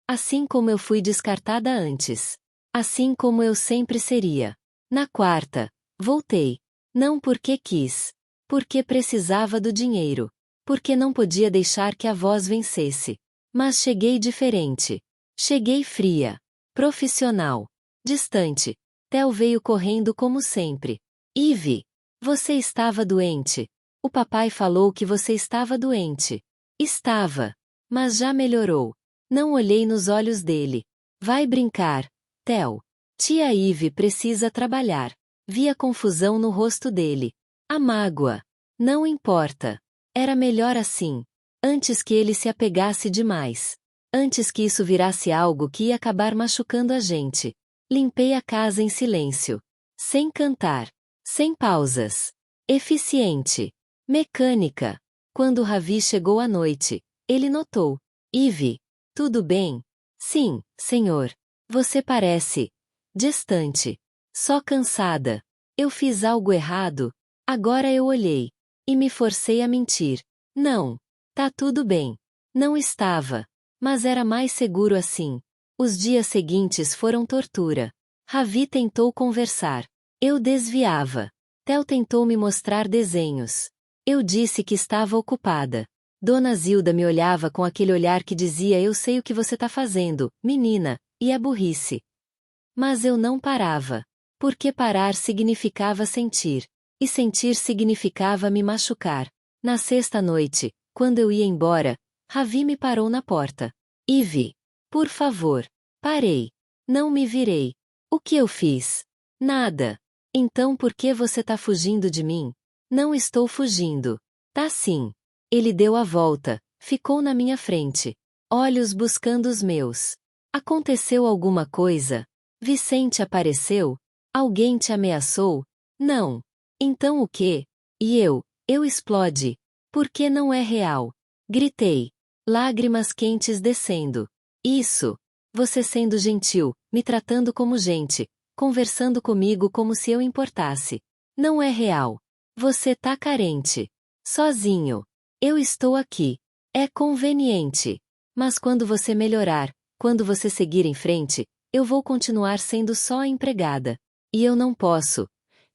B: Assim como eu fui descartada antes. Assim como eu sempre seria. Na quarta, voltei. Não porque quis. Porque precisava do dinheiro. Porque não podia deixar que a voz vencesse. Mas cheguei diferente. Cheguei fria. Profissional. Distante. Theo veio correndo como sempre. Ivy, você estava doente. O papai falou que você estava doente. Estava. Mas já melhorou. Não olhei nos olhos dele. Vai brincar, Theo. Tia Ivy precisa trabalhar. Vi a confusão no rosto dele. A mágoa. Não importa. Era melhor assim. Antes que ele se apegasse demais. Antes que isso virasse algo que ia acabar machucando a gente. Limpei a casa em silêncio. Sem cantar. Sem pausas. Eficiente. Mecânica. Quando Ravi chegou à noite, ele notou. Ivy, tudo bem? Sim, senhor. Você parece distante. Só cansada. Eu fiz algo errado? Agora eu olhei. E me forcei a mentir. Não. Tá tudo bem. Não estava. Mas era mais seguro assim. Os dias seguintes foram tortura. Ravi tentou conversar. Eu desviava. Theo tentou me mostrar desenhos. Eu disse que estava ocupada. Dona Zilda me olhava com aquele olhar que dizia: eu sei o que você tá fazendo, menina, e é burrice. Mas eu não parava. Porque parar significava sentir. E sentir significava me machucar. Na sexta noite, quando eu ia embora, Ravi me parou na porta. Ivy, por favor. Parei. Não me virei. O que eu fiz? Nada. Então por que você tá fugindo de mim? Não estou fugindo. Tá sim. Ele deu a volta, ficou na minha frente. Olhos buscando os meus. Aconteceu alguma coisa? Vicente apareceu? Alguém te ameaçou? Não. Então o quê? E eu explode. Porque não é real. Gritei. Lágrimas quentes descendo. Isso. Você sendo gentil, me tratando como gente, conversando comigo como se eu importasse. Não é real. Você tá carente. Sozinho. Eu estou aqui. É conveniente. Mas quando você melhorar, quando você seguir em frente, eu vou continuar sendo só a empregada. E eu não posso.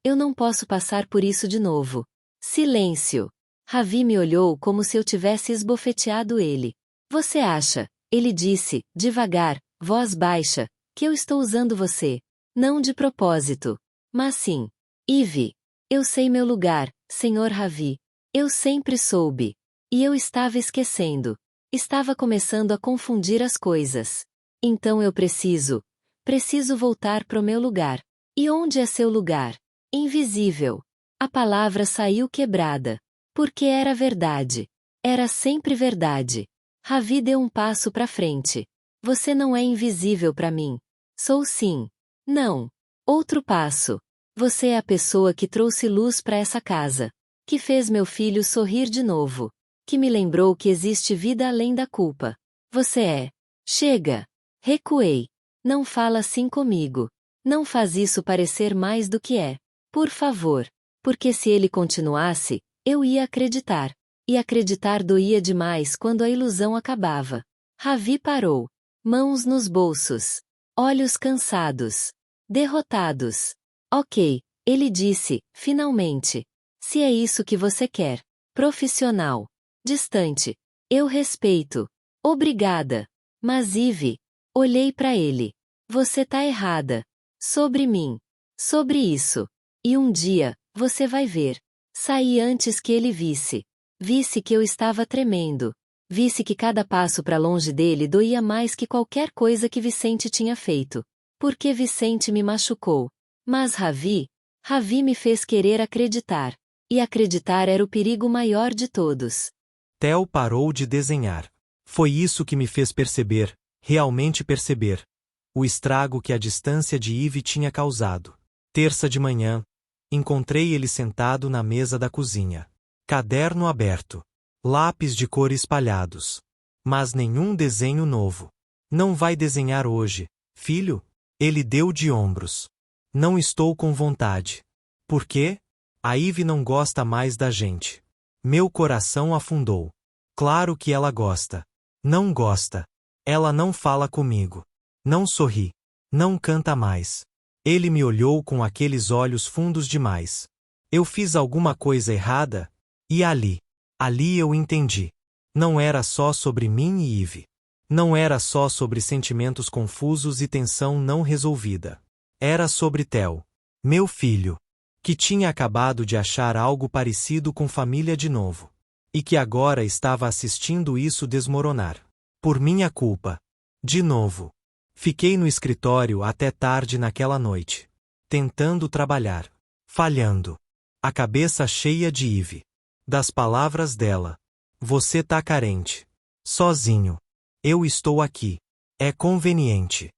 B: Eu não posso passar por isso de novo. Silêncio. Ravi me olhou como se eu tivesse esbofeteado ele. Você acha, ele disse, devagar, voz baixa, que eu estou usando você? Não de propósito. Mas sim. Ivy. Eu sei meu lugar, senhor Ravi. Eu sempre soube. E eu estava esquecendo. Estava começando a confundir as coisas. Então eu preciso voltar pro meu lugar. E onde é seu lugar? Invisível. A palavra saiu quebrada. Porque era verdade. Era sempre verdade. Ravi deu um passo para frente. Você não é invisível para mim. Sou sim. Não. Outro passo. Você é a pessoa que trouxe luz para essa casa. Que fez meu filho sorrir de novo. Que me lembrou que existe vida além da culpa. Você é. Chega. Recuei. Não fala assim comigo. Não faz isso parecer mais do que é. Por favor. Porque se ele continuasse, eu ia acreditar. E acreditar doía demais quando a ilusão acabava. Ravi parou. Mãos nos bolsos. Olhos cansados. Derrotados. Ok, ele disse, finalmente. Se é isso que você quer. Profissional. Distante. Eu respeito. Obrigada. Mas Ivy. Olhei para ele. Você tá errada. Sobre mim. Sobre isso. E um dia, você vai ver. Saí antes que ele visse. Visse que eu estava tremendo. Visse que cada passo para longe dele doía mais que qualquer coisa que Vicente tinha feito. Porque Vicente me machucou. Mas Ravi me fez querer acreditar. E acreditar era o perigo maior de todos.
C: Theo parou de desenhar. Foi isso que me fez perceber, realmente perceber, o estrago que a distância de Ivy tinha causado. Terça de manhã, encontrei ele sentado na mesa da cozinha. Caderno aberto. Lápis de cor espalhados. Mas nenhum desenho novo. Não vai desenhar hoje, filho? Ele deu de ombros. Não estou com vontade. Por quê? A Ivy não gosta mais da gente. Meu coração afundou. Claro que ela gosta. Não gosta. Ela não fala comigo. Não sorri. Não canta mais. Ele me olhou com aqueles olhos fundos demais. Eu fiz alguma coisa errada? E ali eu entendi. Não era só sobre mim e Eve. Não era só sobre sentimentos confusos e tensão não resolvida. Era sobre Theo, meu filho, que tinha acabado de achar algo parecido com família de novo. E que agora estava assistindo isso desmoronar. Por minha culpa. De novo. Fiquei no escritório até tarde naquela noite. Tentando trabalhar. Falhando. A cabeça cheia de Eve. Das palavras dela. Você tá carente. Sozinho. Eu estou aqui. É conveniente.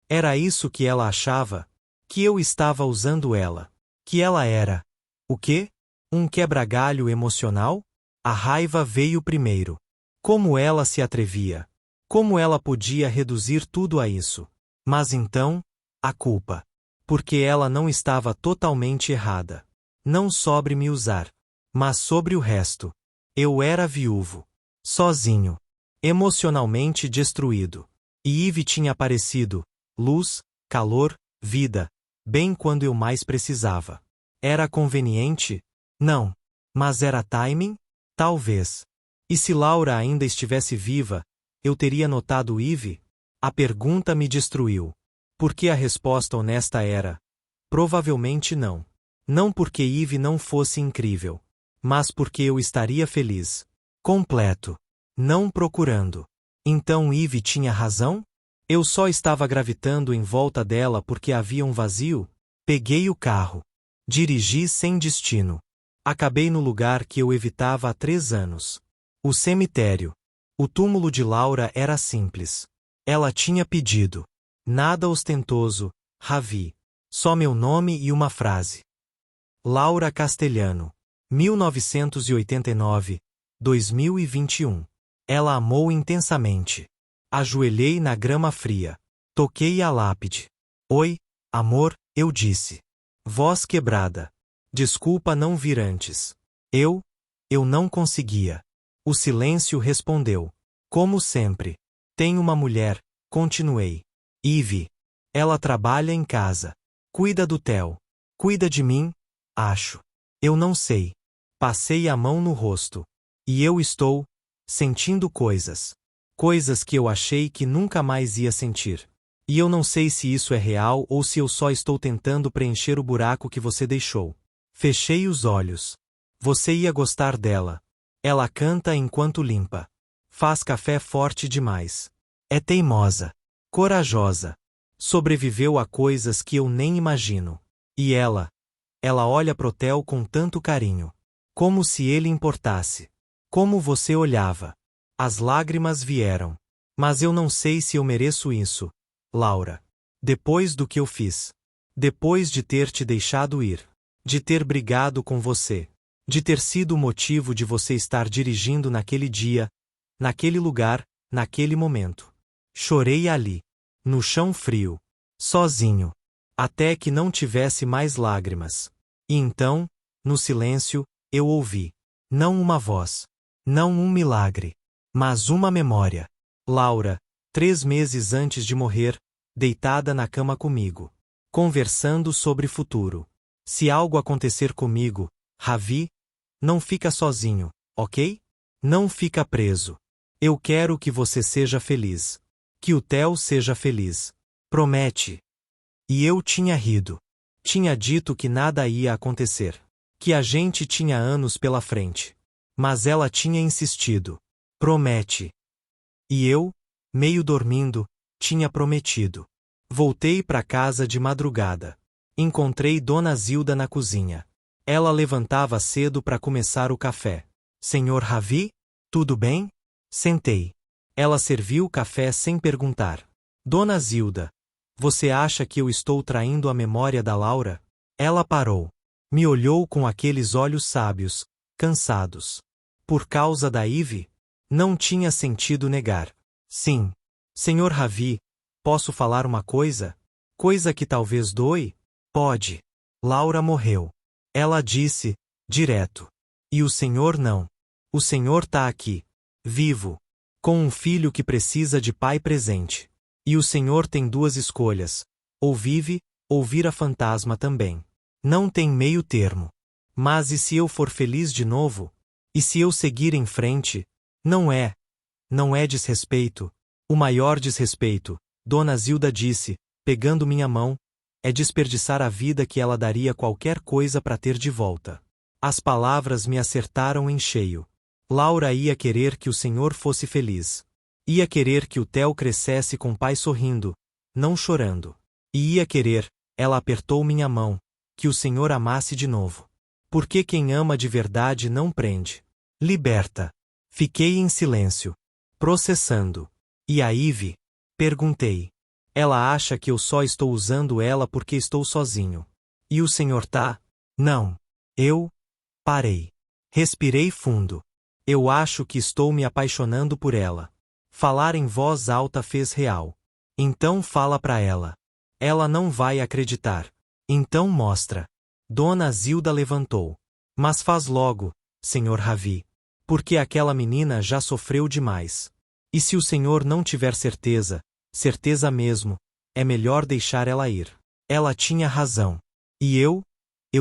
C: Era isso que ela achava? Que eu estava usando ela. Que ela era. O quê? Um quebra-galho emocional? A raiva veio primeiro. Como ela se atrevia? Como ela podia reduzir tudo a isso? Mas então, a culpa. Porque ela não estava totalmente errada. Não sobre me usar. Mas sobre o resto. Eu era viúvo. Sozinho. Emocionalmente destruído. E Eve tinha aparecido. Luz, calor, vida. Bem quando eu mais precisava. Era conveniente? Não. Mas era timing? Talvez. E se Laura ainda estivesse viva, eu teria notado Eve? A pergunta me destruiu. Porque a resposta honesta era: provavelmente não. Não porque Eve não fosse incrível. Mas porque eu estaria feliz. Completo. Não procurando. Então Eve tinha razão? Eu só estava gravitando em volta dela porque havia um vazio? Peguei o carro. Dirigi sem destino. Acabei no lugar que eu evitava há 3 anos. O cemitério. O túmulo de Laura era simples. Ela tinha pedido. Nada ostentoso, Ravi. Só meu nome e uma frase. Laura Castelhano. 1989, 2021. Ela amou intensamente. Ajoelhei na grama fria. Toquei a lápide. Oi, amor, eu disse. Voz quebrada. Desculpa não vir antes. Eu não conseguia. O silêncio respondeu. Como sempre. Tem uma mulher, continuei. Eve. Ela trabalha em casa. Cuida do Theo. Cuida de mim, acho. Eu não sei. Passei a mão no rosto. E eu estou sentindo coisas. Coisas que eu achei que nunca mais ia sentir. E eu não sei se isso é real ou se eu só estou tentando preencher o buraco que você deixou. Fechei os olhos. Você ia gostar dela. Ela canta enquanto limpa. Faz café forte demais. É teimosa. Corajosa. Sobreviveu a coisas que eu nem imagino. E ela olha pro Theo com tanto carinho. Como se ele importasse. Como você olhava. As lágrimas vieram. Mas eu não sei se eu mereço isso, Laura. Depois do que eu fiz. Depois de ter te deixado ir. De ter brigado com você. De ter sido o motivo de você estar dirigindo naquele dia, naquele lugar, naquele momento. Chorei ali. No chão frio. Sozinho. Até que não tivesse mais lágrimas. E então, no silêncio, eu ouvi. Não uma voz. Não um milagre. Mas uma memória. Laura, 3 meses antes de morrer, deitada na cama comigo. Conversando sobre futuro. Se algo acontecer comigo, Ravi, não fica sozinho, ok? Não fica preso. Eu quero que você seja feliz. Que o Theo seja feliz. Promete. E eu tinha rido. Tinha dito que nada ia acontecer. Que a gente tinha anos pela frente. Mas ela tinha insistido. Promete. E eu, meio dormindo, tinha prometido. Voltei para casa de madrugada. Encontrei Dona Zilda na cozinha. Ela levantava cedo para começar o café. Senhor Ravi? Tudo bem? Sentei. Ela serviu o café sem perguntar. Dona Zilda, você acha que eu estou traindo a memória da Laura? Ela parou. Me olhou com aqueles olhos sábios, cansados. Por causa da Eve? Não tinha sentido negar. Sim. Senhor Ravi, posso falar uma coisa? Coisa que talvez doe? Pode. Laura morreu. Ela disse, direto. E o senhor não. O senhor tá aqui. Vivo. Com um filho que precisa de pai presente. E o senhor tem 2 escolhas. Ou vive, ou vira fantasma também. Não tem meio termo. Mas e se eu for feliz de novo? E se eu seguir em frente? Não é desrespeito. O maior desrespeito, Dona Zilda disse, pegando minha mão, é desperdiçar a vida que ela daria qualquer coisa para ter de volta. As palavras me acertaram em cheio. Laura ia querer que o senhor fosse feliz. Ia querer que o Theo crescesse com o pai sorrindo, não chorando. E ia querer, ela apertou minha mão, que o senhor amasse de novo. Porque quem ama de verdade não prende. Liberta. Fiquei em silêncio, processando. E a Ive? Perguntei. Ela acha que eu só estou usando ela porque estou sozinho. E o senhor tá? Não. Eu? Parei. Respirei fundo. Eu acho que estou me apaixonando por ela. Falar em voz alta fez real. Então fala pra ela. Ela não vai acreditar. Então mostra. Dona Zilda levantou. Mas faz logo, senhor Ravi. Porque aquela menina já sofreu demais. E se o senhor não tiver certeza, certeza mesmo, é melhor deixar ela ir. Ela tinha razão. E eu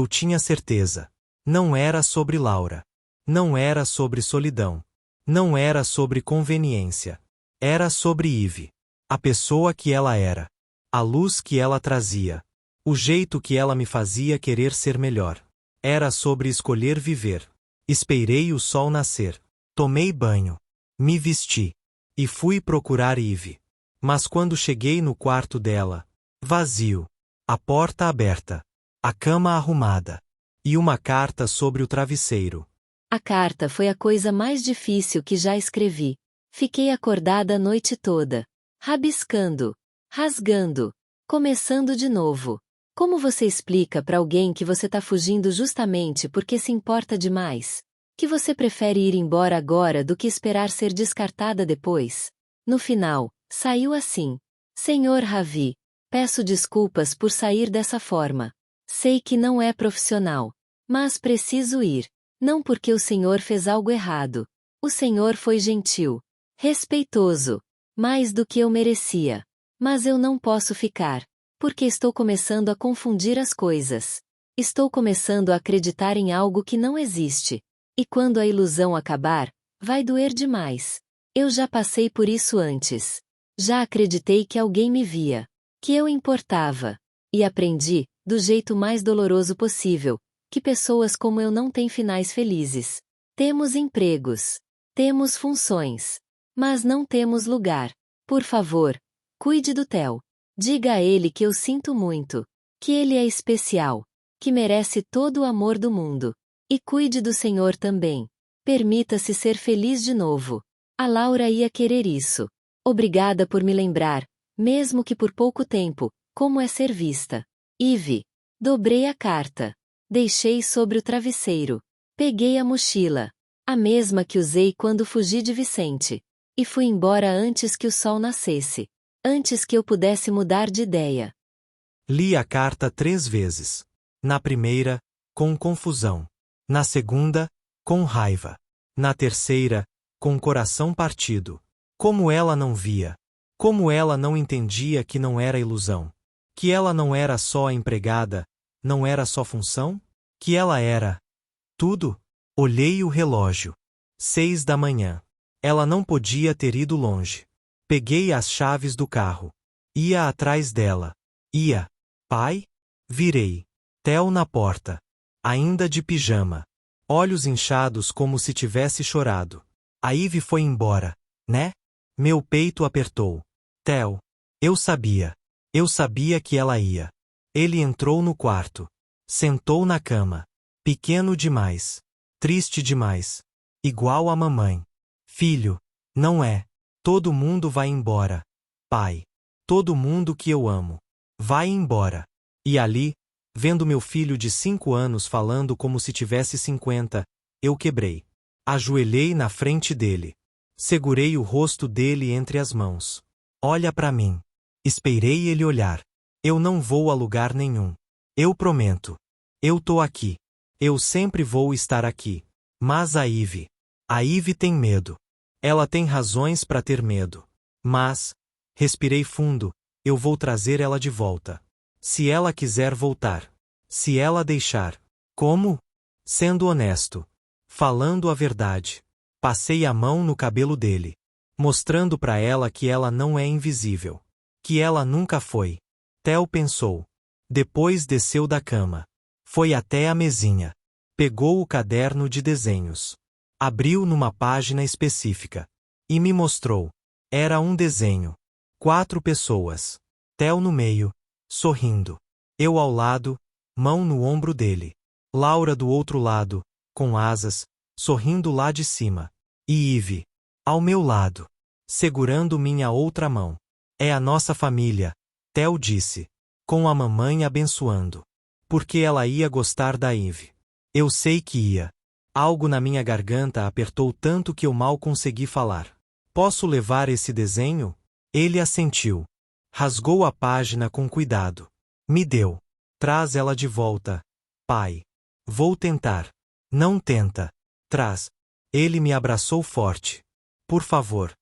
C: tinha certeza. Não era sobre Laura. Não era sobre solidão. Não era sobre conveniência. Era sobre Ive. A pessoa que ela era. A luz que ela trazia. O jeito que ela me fazia querer ser melhor. Era sobre escolher viver. Esperei o sol nascer. Tomei banho. Me vesti. E fui procurar Ive. Mas quando cheguei no quarto dela, vazio. A porta aberta. A cama arrumada. E uma carta sobre o travesseiro.
B: A carta foi a coisa mais difícil que já escrevi. Fiquei acordada a noite toda. Rabiscando. Rasgando. Começando de novo. Como você explica para alguém que você tá fugindo justamente porque se importa demais? Que você prefere ir embora agora do que esperar ser descartada depois? No final, saiu assim. Senhor Ravi, peço desculpas por sair dessa forma. Sei que não é profissional. Mas preciso ir. Não porque o senhor fez algo errado. O senhor foi gentil. Respeitoso. Mais do que eu merecia. Mas eu não posso ficar. Porque estou começando a confundir as coisas. Estou começando a acreditar em algo que não existe. E quando a ilusão acabar, vai doer demais. Eu já passei por isso antes. Já acreditei que alguém me via. Que eu importava. E aprendi, do jeito mais doloroso possível, que pessoas como eu não têm finais felizes. Temos empregos. Temos funções. Mas não temos lugar. Por favor, cuide do Theo. Diga a ele que eu sinto muito. Que ele é especial. Que merece todo o amor do mundo. E cuide do senhor também. Permita-se ser feliz de novo. A Laura ia querer isso. Obrigada por me lembrar, mesmo que por pouco tempo, como é ser vista. Ive. Dobrei a carta. Deixei sobre o travesseiro. Peguei a mochila. A mesma que usei quando fugi de Vicente. E fui embora antes que o sol nascesse. Antes que eu pudesse mudar de ideia.
C: Li a carta 3 vezes. Na primeira, com confusão. Na segunda, com raiva. Na terceira, com o coração partido. Como ela não via. Como ela não entendia que não era ilusão. Que ela não era só a empregada, não era só função? Que ela era tudo? Olhei o relógio. 6 da manhã. Ela não podia ter ido longe. Peguei as chaves do carro. Ia atrás dela. Ia. Pai? Virei. Theo na porta. Ainda de pijama. Olhos inchados como se tivesse chorado. A Ive foi embora, né? Meu peito apertou. Theo. Eu sabia. Eu sabia que ela ia. Ele entrou no quarto. Sentou na cama. Pequeno demais. Triste demais. Igual a mamãe. Filho. Não é. Todo mundo vai embora. Pai. Todo mundo que eu amo. Vai embora. E ali, vendo meu filho de 5 anos falando como se tivesse 50, eu quebrei. Ajoelhei na frente dele. Segurei o rosto dele entre as mãos. Olha pra mim. Esperei ele olhar. Eu não vou a lugar nenhum. Eu prometo. Eu tô aqui. Eu sempre vou estar aqui. Mas a Ive tem medo. Ela tem razões pra ter medo. Mas, respirei fundo, eu vou trazer ela de volta. Se ela quiser voltar. Se ela deixar. Como? Sendo honesto. Falando a verdade. Passei a mão no cabelo dele. Mostrando para ela que ela não é invisível. Que ela nunca foi. Theo pensou. Depois desceu da cama. Foi até a mesinha. Pegou o caderno de desenhos. Abriu numa página específica. E me mostrou. Era um desenho. 4 pessoas. Theo no meio, sorrindo. Eu ao lado, mão no ombro dele. Laura do outro lado, com asas, sorrindo lá de cima. E Ive, ao meu lado, segurando minha outra mão. É a nossa família, Theo disse, com a mamãe abençoando. Porque ela ia gostar da Ive. Eu sei que ia. Algo na minha garganta apertou tanto que eu mal consegui falar. Posso levar esse desenho? Ele assentiu. Rasgou a página com cuidado. Me deu. Traz ela de volta, pai. Vou tentar. Não tenta. Traz. Ele me abraçou forte. Por favor.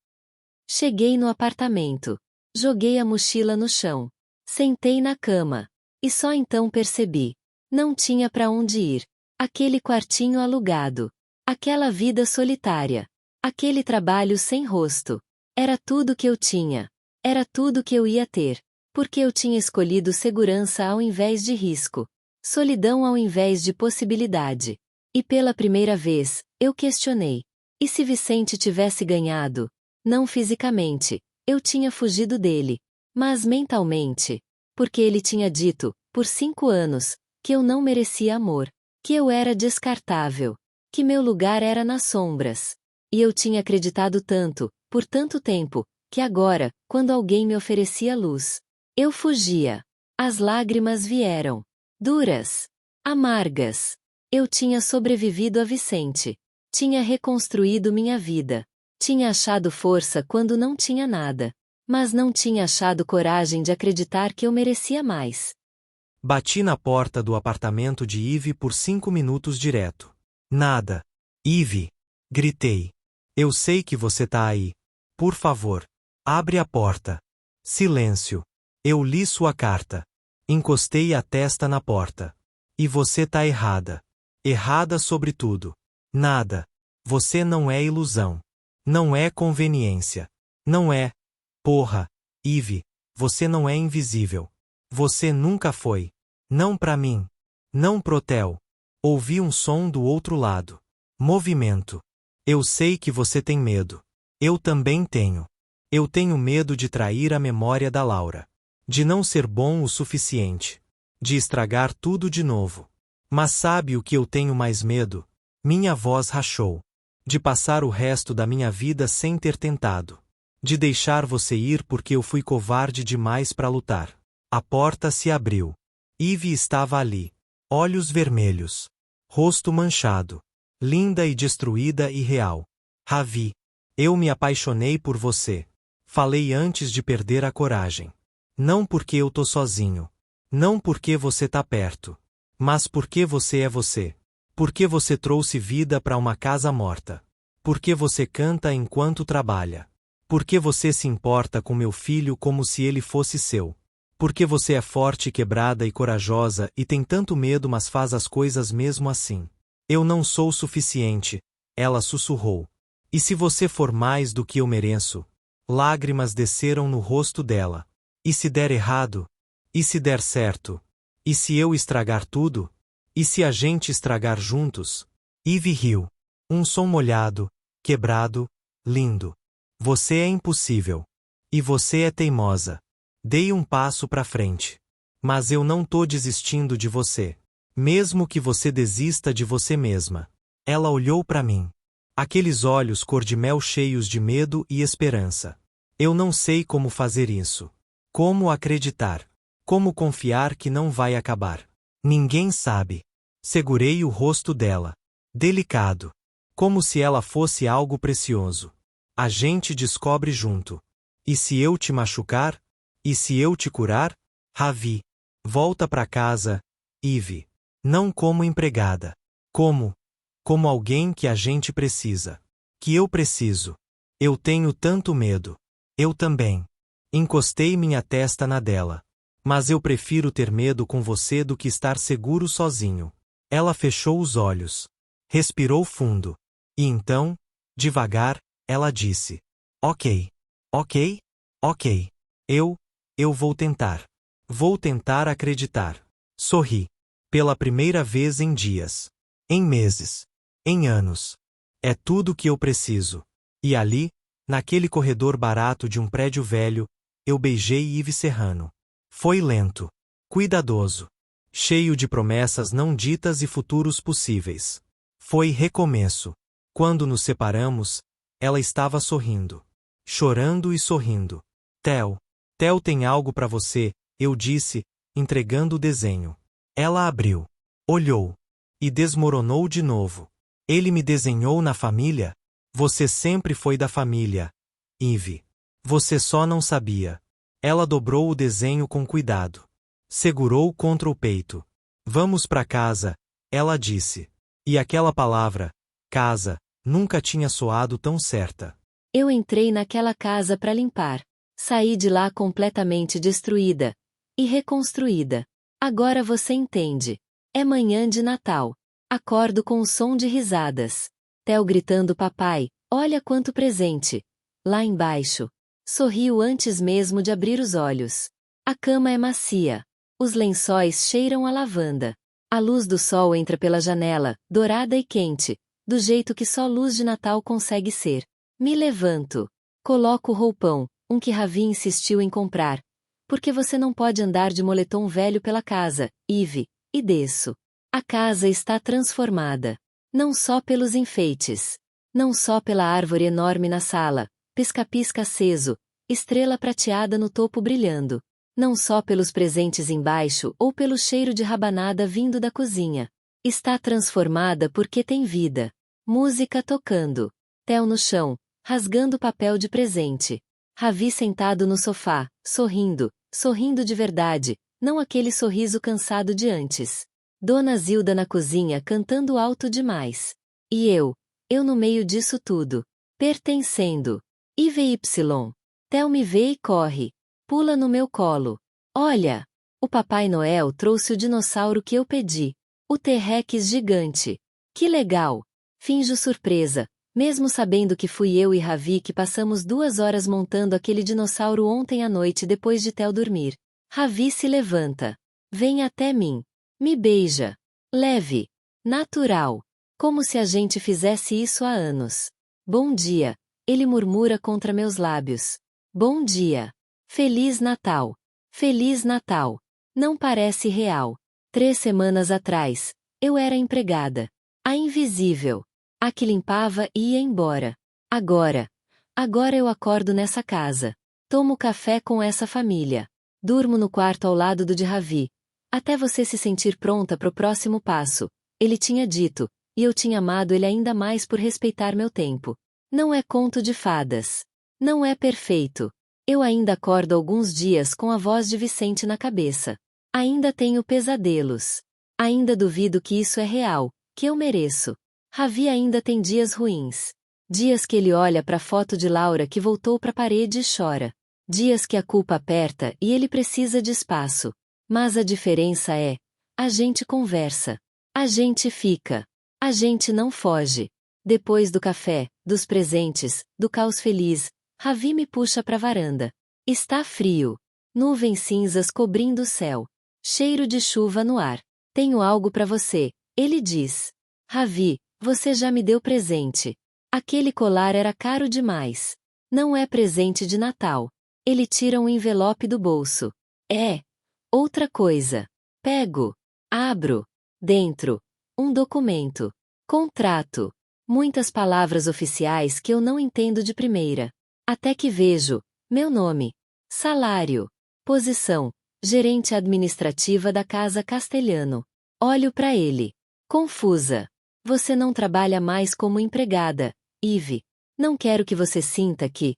B: Cheguei no apartamento. Joguei a mochila no chão. Sentei na cama. E só então percebi. Não tinha para onde ir. Aquele quartinho alugado. Aquela vida solitária. Aquele trabalho sem rosto. Era tudo que eu tinha. Era tudo que eu ia ter. Porque eu tinha escolhido segurança ao invés de risco. Solidão ao invés de possibilidade. E pela primeira vez, eu questionei. E se Vicente tivesse ganhado? Não fisicamente. Eu tinha fugido dele. Mas mentalmente. Porque ele tinha dito, por 5 anos, que eu não merecia amor. Que eu era descartável. Que meu lugar era nas sombras. E eu tinha acreditado tanto, por tanto tempo, que agora, quando alguém me oferecia luz, eu fugia. As lágrimas vieram. Duras. Amargas. Eu tinha sobrevivido a Vicente. Tinha reconstruído minha vida. Tinha achado força quando não tinha nada. Mas não tinha achado coragem de acreditar que eu merecia mais.
C: Bati na porta do apartamento de Ive por 5 minutos direto. Nada. Ive. Gritei. Eu sei que você tá aí. Por favor. Abre a porta. Silêncio. Eu li sua carta. Encostei a testa na porta. E você tá errada. Errada sobre tudo. Nada. Você não é ilusão. Não é conveniência. Não é. Porra. Ive. Você não é invisível. Você nunca foi. Não pra mim. Não pro Theo. Ouvi um som do outro lado. Movimento. Eu sei que você tem medo. Eu também tenho. Eu tenho medo de trair a memória da Laura. De não ser bom o suficiente. De estragar tudo de novo. Mas sabe o que eu tenho mais medo? Minha voz rachou. De passar o resto da minha vida sem ter tentado. De deixar você ir porque eu fui covarde demais pra lutar. A porta se abriu. Ive estava ali. Olhos vermelhos. Rosto manchado. Linda e destruída e real. Ravi. Eu me apaixonei por você. Falei antes de perder a coragem. Não porque eu tô sozinho. Não porque você tá perto. Mas porque você é você. Porque você trouxe vida pra uma casa morta. Porque você canta enquanto trabalha. Porque você se importa com meu filho como se ele fosse seu. Porque você é forte, quebrada e corajosa e tem tanto medo, mas faz as coisas mesmo assim. Eu não sou o suficiente, ela sussurrou. E se você for mais do que eu mereço? Lágrimas desceram no rosto dela. E se der errado? E se der certo? E se eu estragar tudo? E se a gente estragar juntos? Ivy riu. Um som molhado, quebrado, lindo. Você é impossível. E você é teimosa. Dei um passo pra frente. Mas eu não tô desistindo de você. Mesmo que você desista de você mesma. Ela olhou pra mim. Aqueles olhos cor de mel cheios de medo e esperança. Eu não sei como fazer isso. Como acreditar? Como confiar que não vai acabar? Ninguém sabe. Segurei o rosto dela. Delicado. Como se ela fosse algo precioso. A gente descobre junto. E se eu te machucar? E se eu te curar? Ravi. Volta pra casa, Ivy. Não como empregada. Como alguém que a gente precisa. Que eu preciso. Eu tenho tanto medo. Eu também. Encostei minha testa na dela. Mas eu prefiro ter medo com você do que estar seguro sozinho. Ela fechou os olhos. Respirou fundo. E então, devagar, ela disse: Ok. Ok? Ok. Eu vou tentar. Vou tentar acreditar. Sorri. Pela primeira vez em dias. Em meses. Em anos. É tudo que eu preciso. E ali, naquele corredor barato de um prédio velho, eu beijei Yves Serrano. Foi lento. Cuidadoso. Cheio de promessas não ditas e futuros possíveis. Foi recomeço. Quando nos separamos, ela estava sorrindo. Chorando e sorrindo. Theo tem algo para você, eu disse, entregando o desenho. Ela abriu. Olhou. E desmoronou de novo. Ele me desenhou na família? Você sempre foi da família, Eve. Você só não sabia. Ela dobrou o desenho com cuidado. Segurou contra o peito. Vamos para casa, ela disse. E aquela palavra, casa, nunca tinha soado tão certa.
B: Eu entrei naquela casa para limpar. Saí de lá completamente destruída. E reconstruída. Agora você entende. É manhã de Natal. Acordo com o som de risadas. Theo gritando papai, olha quanto presente. Lá embaixo. Sorrio antes mesmo de abrir os olhos. A cama é macia. Os lençóis cheiram a lavanda. A luz do sol entra pela janela, dourada e quente, do jeito que só luz de Natal consegue ser. Me levanto. Coloco o roupão, um que Ravi insistiu em comprar. Porque você não pode andar de moletom velho pela casa, Eve, e desço. A casa está transformada. Não só pelos enfeites. Não só pela árvore enorme na sala, pisca-pisca aceso, estrela prateada no topo brilhando. Não só pelos presentes embaixo ou pelo cheiro de rabanada vindo da cozinha. Está transformada porque tem vida. Música tocando. Theo no chão, rasgando papel de presente. Ravi sentado no sofá, sorrindo de verdade, não aquele sorriso cansado de antes. Dona Zilda na cozinha cantando alto demais. E eu no meio disso tudo. Pertencendo. IVY. Theo me vê e corre. Pula no meu colo. Olha! O Papai Noel trouxe o dinossauro que eu pedi. O T-Rex gigante. Que legal! Finjo surpresa, mesmo sabendo que fui eu e Ravi que passamos 2 horas montando aquele dinossauro ontem à noite depois de Theo dormir. Ravi se levanta. Vem até mim. Me beija. Leve. Natural. Como se a gente fizesse isso há anos. Bom dia. Ele murmura contra meus lábios. Bom dia. Feliz Natal. Feliz Natal. Não parece real. 3 semanas atrás, eu era empregada. A invisível. A que limpava e ia embora. Agora eu acordo nessa casa. Tomo café com essa família. Durmo no quarto ao lado do de Ravi. Até você se sentir pronta pro próximo passo. Ele tinha dito, e eu tinha amado ele ainda mais por respeitar meu tempo. Não é conto de fadas. Não é perfeito. Eu ainda acordo alguns dias com a voz de Vicente na cabeça. Ainda tenho pesadelos. Ainda duvido que isso é real, que eu mereço. Ravi ainda tem dias ruins. Dias que ele olha pra foto de Laura que voltou pra parede e chora. Dias que a culpa aperta e ele precisa de espaço. Mas a diferença é, a gente conversa. A gente fica. A gente não foge. Depois do café, dos presentes, do caos feliz, Ravi me puxa pra varanda. Está frio. Nuvens cinzas cobrindo o céu. Cheiro de chuva no ar. Tenho algo pra você, ele diz. Ravi, você já me deu presente. Aquele colar era caro demais. Não é presente de Natal. Ele tira um envelope do bolso. É. Outra coisa. Pego. Abro. Dentro. Um documento. Contrato. Muitas palavras oficiais que eu não entendo de primeira. Até que vejo. Meu nome. Salário. Posição. Gerente administrativa da Casa Castelhano. Olho para ele. Confusa. Você não trabalha mais como empregada, Eve. Não quero que você sinta que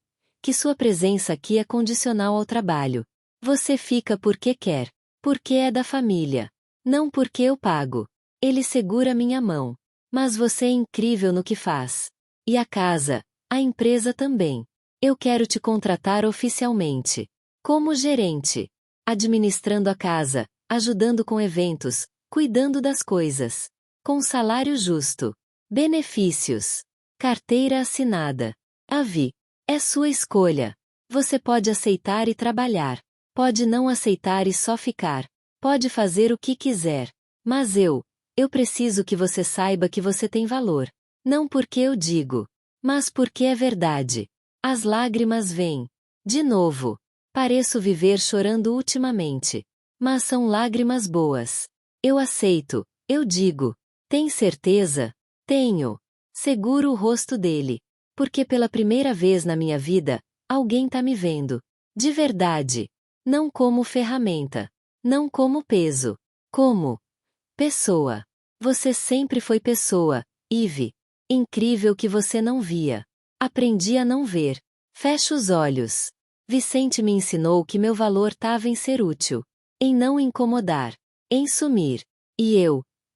B: sua presença aqui é condicional ao trabalho. Você fica porque quer. Porque é da família. Não porque eu pago. Ele segura minha mão. Mas você é incrível no que faz. E a casa, a empresa também. Eu quero te contratar oficialmente. Como gerente. Administrando a casa, ajudando com eventos, cuidando das coisas. Com salário justo. Benefícios. Carteira assinada. Avi. É sua escolha. Você pode aceitar e trabalhar. Pode não aceitar e só ficar. Pode fazer o que quiser. Mas eu preciso que você saiba que você tem valor. Não porque eu digo, mas porque é verdade. As lágrimas vêm. De novo. Pareço viver chorando ultimamente. Mas são lágrimas boas. Eu aceito, eu digo. Tem certeza? Tenho. Seguro o rosto dele. Porque pela primeira vez na minha vida, alguém tá me vendo. De verdade. Não como ferramenta. Não como peso. Como pessoa. Você sempre foi pessoa, Eve. Incrível que você não via. Aprendi a não ver. Fecha os olhos. Vicente me ensinou que meu valor estava em ser útil. Em não incomodar. Em sumir. E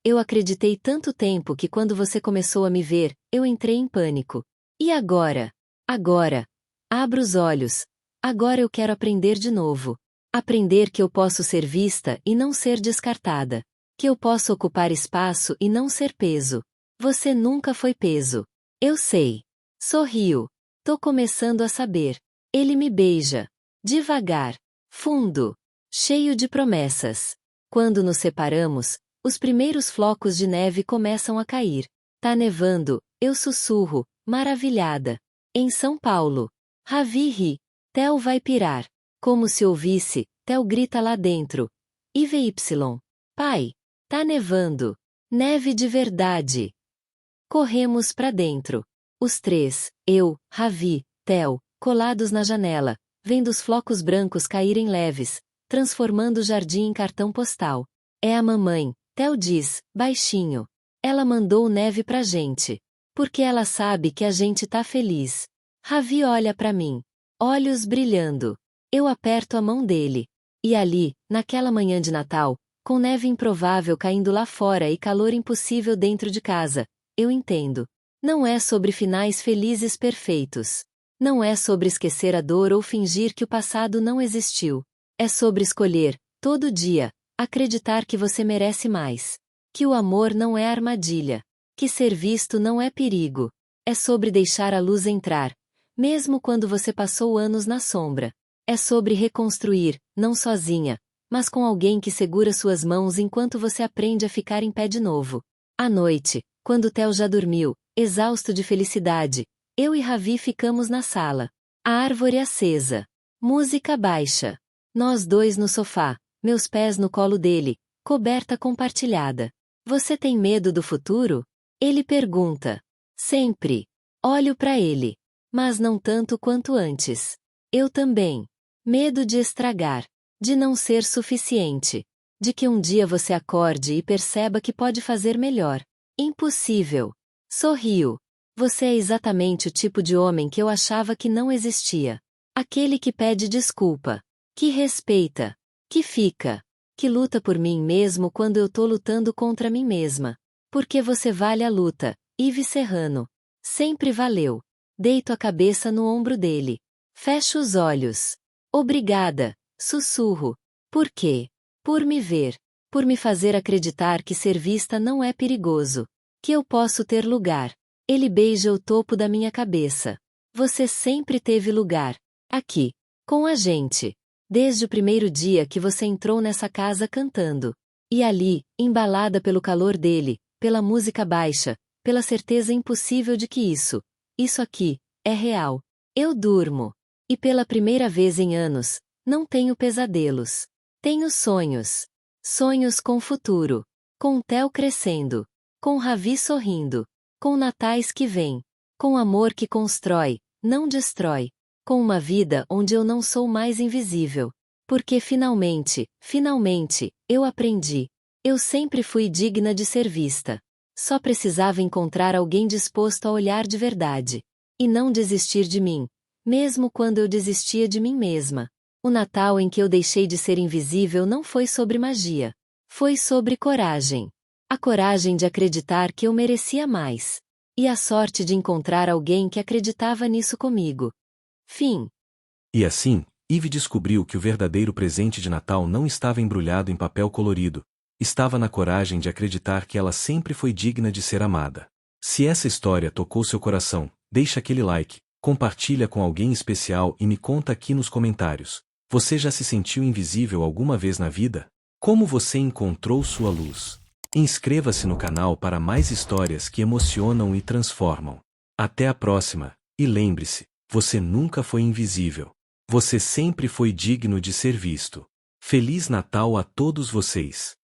B: eu acreditei tanto tempo que quando você começou a me ver, eu entrei em pânico. E agora? Agora. Abra os olhos. Agora eu quero aprender de novo. Aprender que eu posso ser vista e não ser descartada. Que eu posso ocupar espaço e não ser peso. Você nunca foi peso. Eu sei. Sorriu. Tô começando a saber. Ele me beija. Devagar. Fundo. Cheio de promessas. Quando nos separamos, os primeiros flocos de neve começam a cair. Tá nevando, eu sussurro, maravilhada. Em São Paulo. Ravi ri. Theo vai pirar. Como se ouvisse, Theo grita lá dentro. IVY. Pai. Tá nevando. Neve de verdade. Corremos pra dentro. Os três, eu, Ravi, Theo, colados na janela, vendo os flocos brancos caírem leves, transformando o jardim em cartão postal. É a mamãe, Theo diz, baixinho. Ela mandou neve pra gente. Porque ela sabe que a gente tá feliz. Ravi olha pra mim. Olhos brilhando. Eu aperto a mão dele. E ali, naquela manhã de Natal, com neve improvável caindo lá fora e calor impossível dentro de casa, eu entendo. Não é sobre finais felizes perfeitos. Não é sobre esquecer a dor ou fingir que o passado não existiu. É sobre escolher, todo dia, acreditar que você merece mais. Que o amor não é armadilha. Que ser visto não é perigo. É sobre deixar a luz entrar, mesmo quando você passou anos na sombra. É sobre reconstruir, não sozinha, mas com alguém que segura suas mãos enquanto você aprende a ficar em pé de novo. À noite, quando Theo já dormiu, exausto de felicidade, eu e Ravi ficamos na sala. A árvore acesa. Música baixa. Nós dois no sofá, meus pés no colo dele, coberta compartilhada. Você tem medo do futuro? Ele pergunta. Sempre. Olho para ele. Mas não tanto quanto antes. Eu também. Medo de estragar. De não ser suficiente. De que um dia você acorde e perceba que pode fazer melhor. Impossível. Sorriu. Você é exatamente o tipo de homem que eu achava que não existia. Aquele que pede desculpa. Que respeita. Que fica. Que luta por mim mesmo quando eu tô lutando contra mim mesma. Porque você vale a luta, Ive Serrano. Sempre valeu. Deito a cabeça no ombro dele. Fecho os olhos. Obrigada, sussurro. Por quê? Por me ver. Por me fazer acreditar que ser vista não é perigoso. Que eu posso ter lugar. Ele beija o topo da minha cabeça. Você sempre teve lugar. Aqui. Com a gente. Desde o primeiro dia que você entrou nessa casa cantando. E ali, embalada pelo calor dele, pela música baixa, pela certeza impossível de que isso aqui, é real. Eu durmo. E pela primeira vez em anos, não tenho pesadelos. Tenho sonhos. Sonhos com futuro. Com Theo crescendo. Com Ravi sorrindo. Com natais que vêm. Com amor que constrói, não destrói. Com uma vida onde eu não sou mais invisível. Porque finalmente, eu aprendi. Eu sempre fui digna de ser vista. Só precisava encontrar alguém disposto a olhar de verdade. E não desistir de mim. Mesmo quando eu desistia de mim mesma. O Natal em que eu deixei de ser invisível não foi sobre magia. Foi sobre coragem. A coragem de acreditar que eu merecia mais. E a sorte de encontrar alguém que acreditava nisso comigo. Fim.
A: E assim, Eve descobriu que o verdadeiro presente de Natal não estava embrulhado em papel colorido, estava na coragem de acreditar que ela sempre foi digna de ser amada. Se essa história tocou seu coração, deixa aquele like, compartilha com alguém especial e me conta aqui nos comentários. Você já se sentiu invisível alguma vez na vida? Como você encontrou sua luz? Inscreva-se no canal para mais histórias que emocionam e transformam. Até a próxima, e lembre-se, você nunca foi invisível. Você sempre foi digno de ser visto. Feliz Natal a todos vocês!